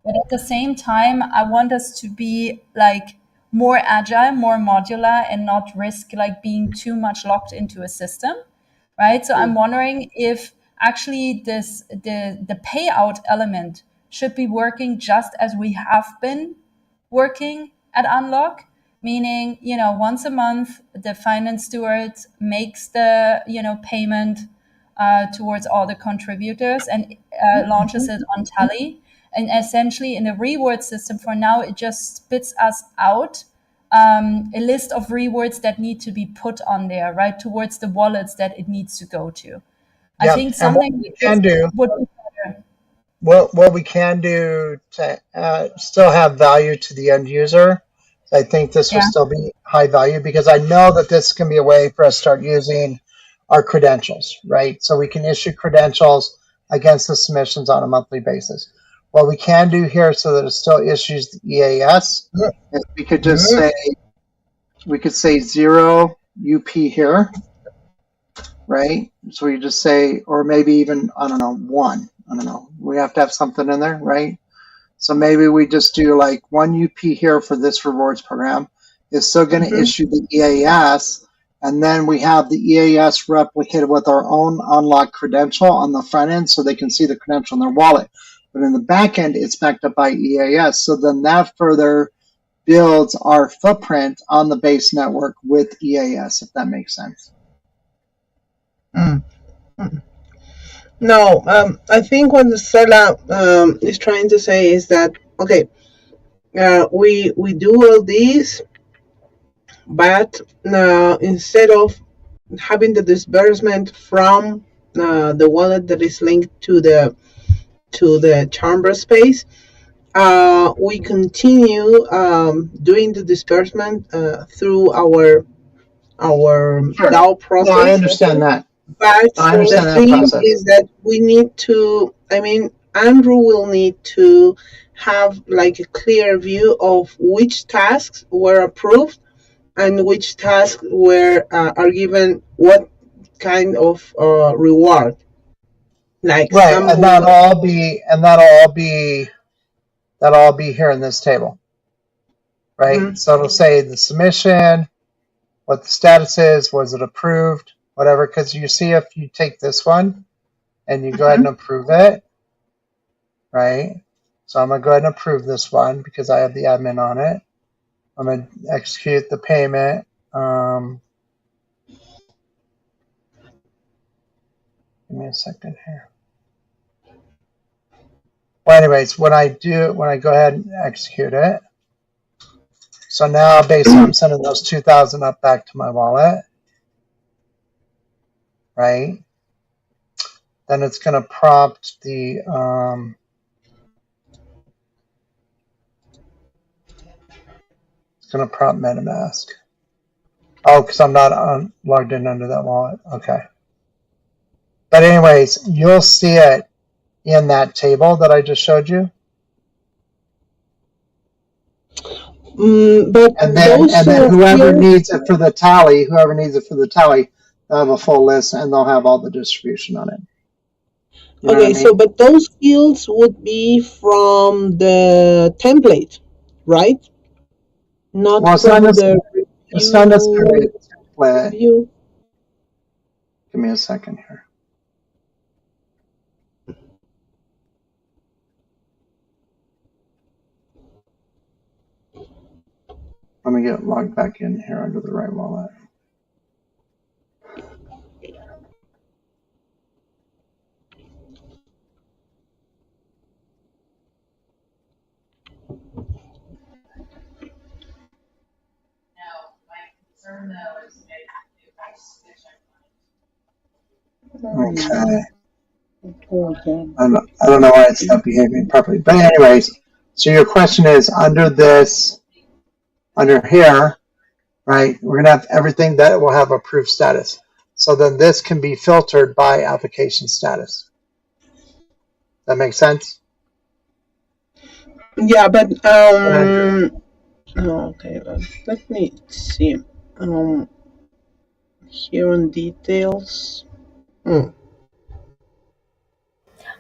But at the same time, I want us to be like more agile, more modular, and not risk like being too much locked into a system, right? So I'm wondering if actually the payout element should be working just as we have been working at Unlock, meaning, once a month, the finance steward makes the, payment towards all the contributors and launches it on Tally. And essentially in the reward system for now, it just spits us out a list of rewards that need to be put on there, right, towards the wallets that it needs to go to. I think something we can do would be better. what we can do to still have value to the end user. I think this will Yeah. still be high value because I know that this can be a way for us to start using our credentials, right? So we can issue credentials against the submissions on a monthly basis. What we can do here so that it still issues the EAS is we could just say 0 UP here, right? So we just say, or maybe even, I don't know, 1. I don't know. We have to have something in there, right? So maybe we just do like 1 UP here for this rewards program. It's still going to issue the EAS, and then we have the EAS replicated with our own unlock credential on the front end so they can see the credential in their wallet. But in the back end, it's backed up by EAS. So then that further builds our footprint on the base network with EAS, if that makes sense. No, I think what Stella is trying to say is that, okay, we do all these, but instead of having the disbursement from the wallet that is linked to the chamber space, we continue doing the disbursement through our DAO process. No, I understand that. But I understand the that thing process. is that we need to, Andrew will need to have like a clear view of which tasks were approved and which tasks were are given what kind of reward. Like Right, some and that'll all be here in this table, right? So it'll say the submission, what the status is, was it approved, whatever. Because you see, if you take this one and you go ahead and approve it, right? So I'm gonna go ahead and approve this one because I have the admin on it. I'm gonna execute the payment. Give me a second here. Well, anyways, when I go ahead and execute it, so now basically I'm sending those 2,000 up back to my wallet, right? Then it's going to prompt the going to prompt MetaMask. Oh, because I'm not logged in under that wallet. Okay. But anyways, you'll see it in that table that I just showed you. But and then whoever needs it for the tally, they'll have a full list and they'll have all the distribution on it. You know okay, what I mean? so but those fields would be from the template, right? Not Well, from the review. It's not necessarily a template. Review. Give me a second here. Let me get logged back in here under the right wallet. Okay. I don't know why it's not behaving properly. But anyways, so your question is under here, right, we're going to have everything that will have approved status. So then this can be filtered by application status. That makes sense? Yeah, but okay, let me see. Here on details.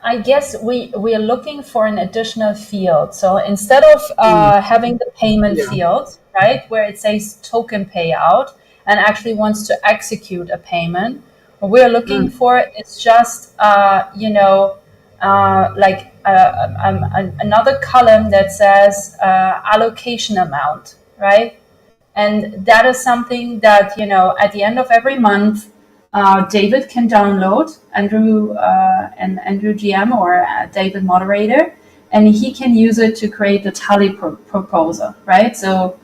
I guess we are looking for an additional field. So instead of having the payment field, right, where it says token payout and actually wants to execute a payment, what we're looking for is just, like another column that says allocation amount, right? And that is something that, at the end of every month, David can download, Andrew GM or David moderator, and he can use it to create the tally proposal, right? So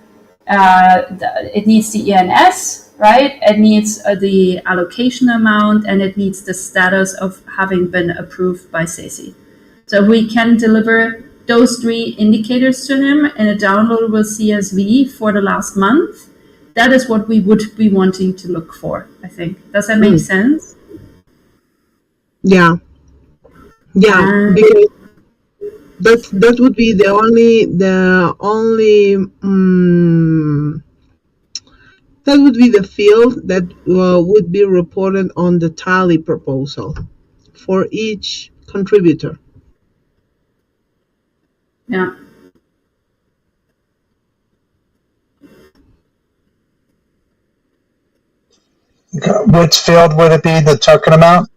it needs the ENS, right? It needs the allocation amount, and it needs the status of having been approved by SESI. So we can deliver those three indicators to him in a downloadable CSV for the last month. That is what we would be wanting to look for, I think. Does that make sense? Yeah. Yeah, because that would be the only that would be the field that would be reported on the tally proposal for each contributor. Yeah. Which field would it be, the token amount?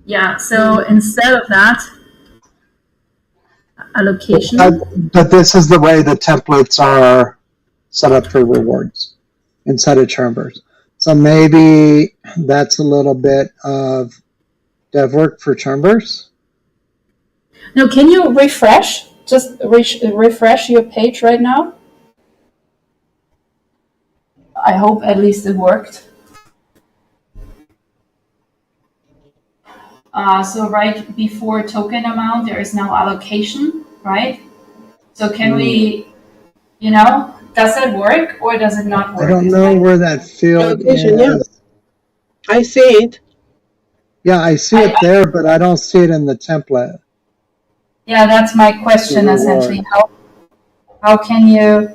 Yeah, so instead of that, allocation. But this is the way the templates are set up for rewards inside of Chambers. So maybe that's a little bit of dev work for Chambers. No, can you refresh? Just refresh your page right now. I hope at least it worked. So right before token amount, there is now allocation, right? So can we, does that work or does it not work? I don't know where that field is. Yeah. I see it. Yeah, I see it there, but I don't see it in the template. Yeah, that's my question essentially. How can you?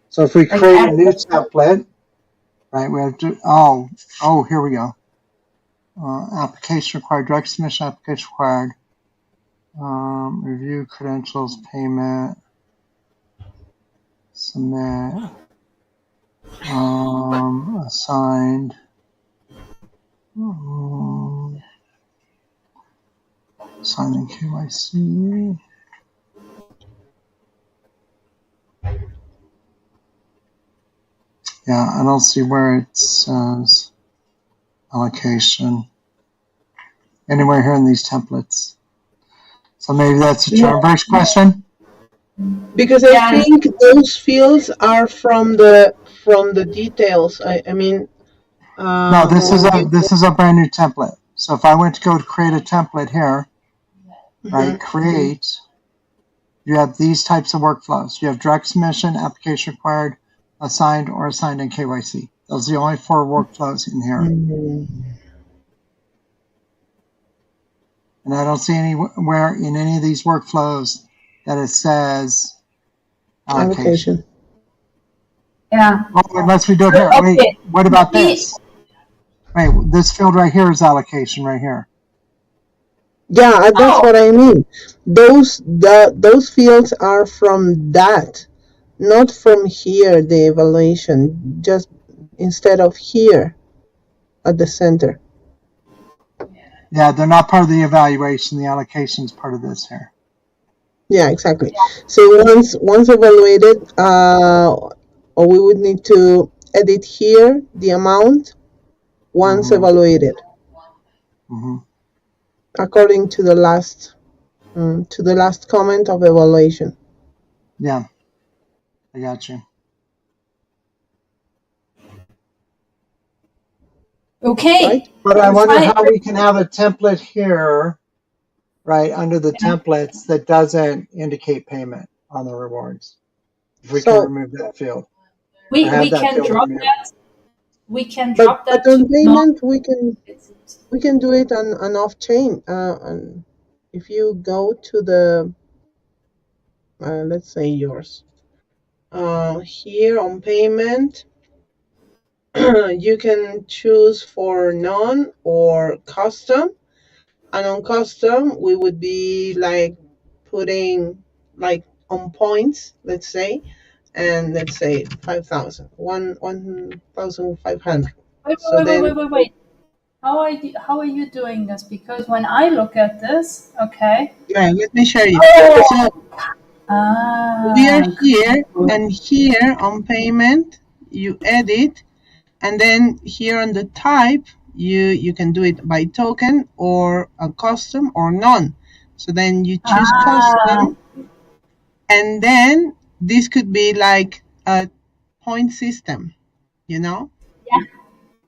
So if we create a new template, right, we have to, here we go. Application required, direct submission application required. Review credentials, payment, submit, assigned. Signing KYC. Yeah, I don't see where it says allocation anywhere here in these templates. So maybe that's a Chambers question. Because I think those fields are from the details. I mean. No, this is a brand new template. So if I went to go create a template here, right, create, you have these types of workflows. You have direct submission, application required, assigned, or assigned in KYC. Those are the only 4 workflows in here. And I don't see anywhere in any of these workflows that it says allocation. Yeah. Oh, unless we do it here. Okay. Wait, what about this? Wait, this field right here is allocation right here. Yeah, that's what I mean. Those fields are from that, not from here, the evaluation, just instead of here at the center. Yeah, they're not part of the evaluation. The allocation is part of this here. Yeah, exactly. So once evaluated, or we would need to edit here the amount once evaluated, according to the last comment of evaluation. Yeah, I got you. Okay. Right? But I wonder how we can have a template here, right, under the templates that doesn't indicate payment on the rewards. If we can remove that field. We can drop that. We can drop that. But on payment, we can do it on off-chain. And if you go to the, let's say yours, here on payment, you can choose for none or custom. And on custom, we would be like putting like on points, let's say, and let's say 5,000, 1,500. Wait. How are you doing this? Because when I look at this, okay. Yeah, let me show you. So we are here, and here on payment, you edit, and then here on the type, you can do it by token or a custom or none. So then you choose custom, and then this could be like a point system, Yeah,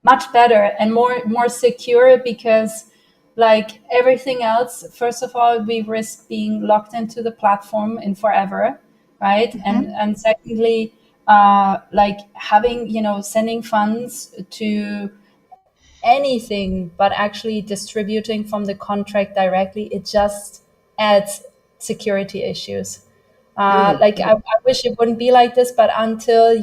much better and more secure, because like everything else, first of all, we risk being locked into the platform in forever, right? And secondly, like having, sending funds to anything but actually distributing from the contract directly, it just adds security issues. Like I wish it wouldn't be like this, but until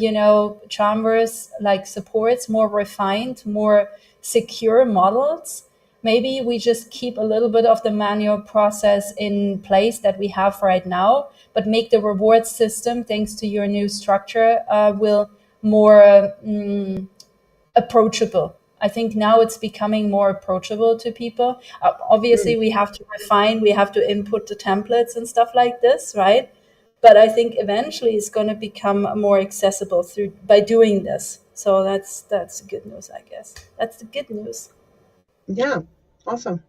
Charmverse like supports more refined, more secure models, maybe we just keep a little bit of the manual process in place that we have right now, but make the reward system, thanks to your new structure, will more approachable. I think now it's becoming more approachable to people. Obviously, we have to refine, we have to input the templates and stuff like this, right? But I think eventually it's going to become more accessible by doing this. So that's good news, I guess. That's the good news. Yeah, awesome.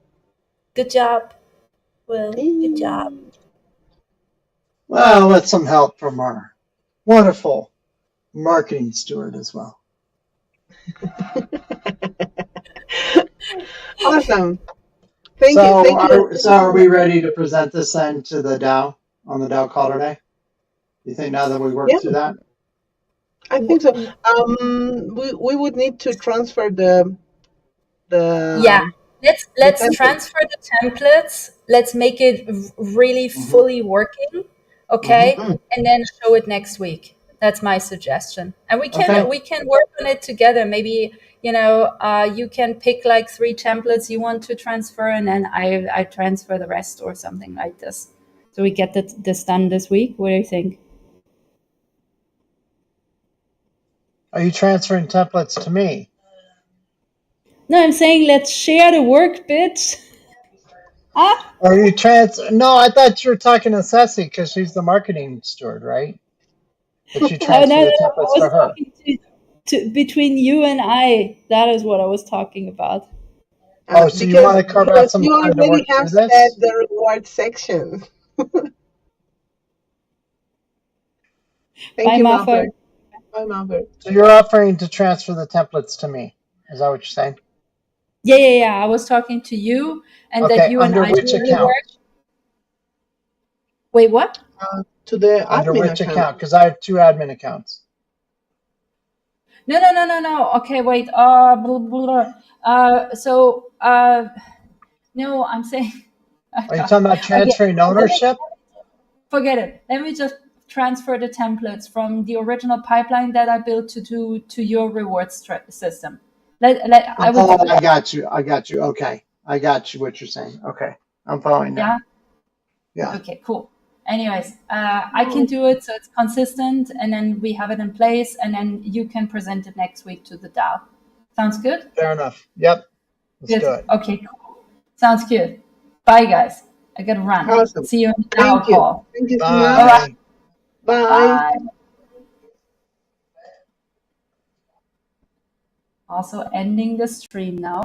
Good job, Will. Good job. Well, with some help from our wonderful marketing steward as well. Awesome. Thank you. So are we ready to present this then to the DAO on the DAO call today? You think now that we worked through that? I think so. We would need to transfer the let's transfer the templates. Let's make it really fully working, okay? And then show it next week. That's my suggestion. And we can work on it together. Maybe you can pick like 3 templates you want to transfer, and then I transfer the rest or something like this. So we get this done this week. What do you think? Are you transferring templates to me? No, I'm saying let's share the work, bitch. Are you No, I thought you were talking to Ceci because she's the marketing steward, right? But you transfer the templates for her. Between you and I, that is what I was talking about. So you want to carve out some time to work through this? Said the reward section. Thank you, Maffer. Bye, Maffer. So you're offering to transfer the templates to me. Is that what you're saying? Yeah. I was talking to you, and that you and I which account? Wait, what? To the Under admin which account? Because I have 2 admin accounts. No. Okay, wait. Blah, blah, blah. No, I'm saying. Are you talking about transferring ownership? Forget it. Let me just transfer the templates from the original pipeline that I built to your rewards system. I will do I got you. Okay. I got you what you're saying. Okay. I'm following now. Yeah? Yeah. Okay, cool. Anyways, I can do it so it's consistent, and then we have it in place, and then you can present it next week to the DAO. Sounds good? Fair enough. Yep. Let's do it. Okay, cool. Sounds good. Bye, guys. I gotta run. Awesome. See you in the DAO Thank you. call. Thank you so Bye. much. Bye. Bye. Also ending the stream now.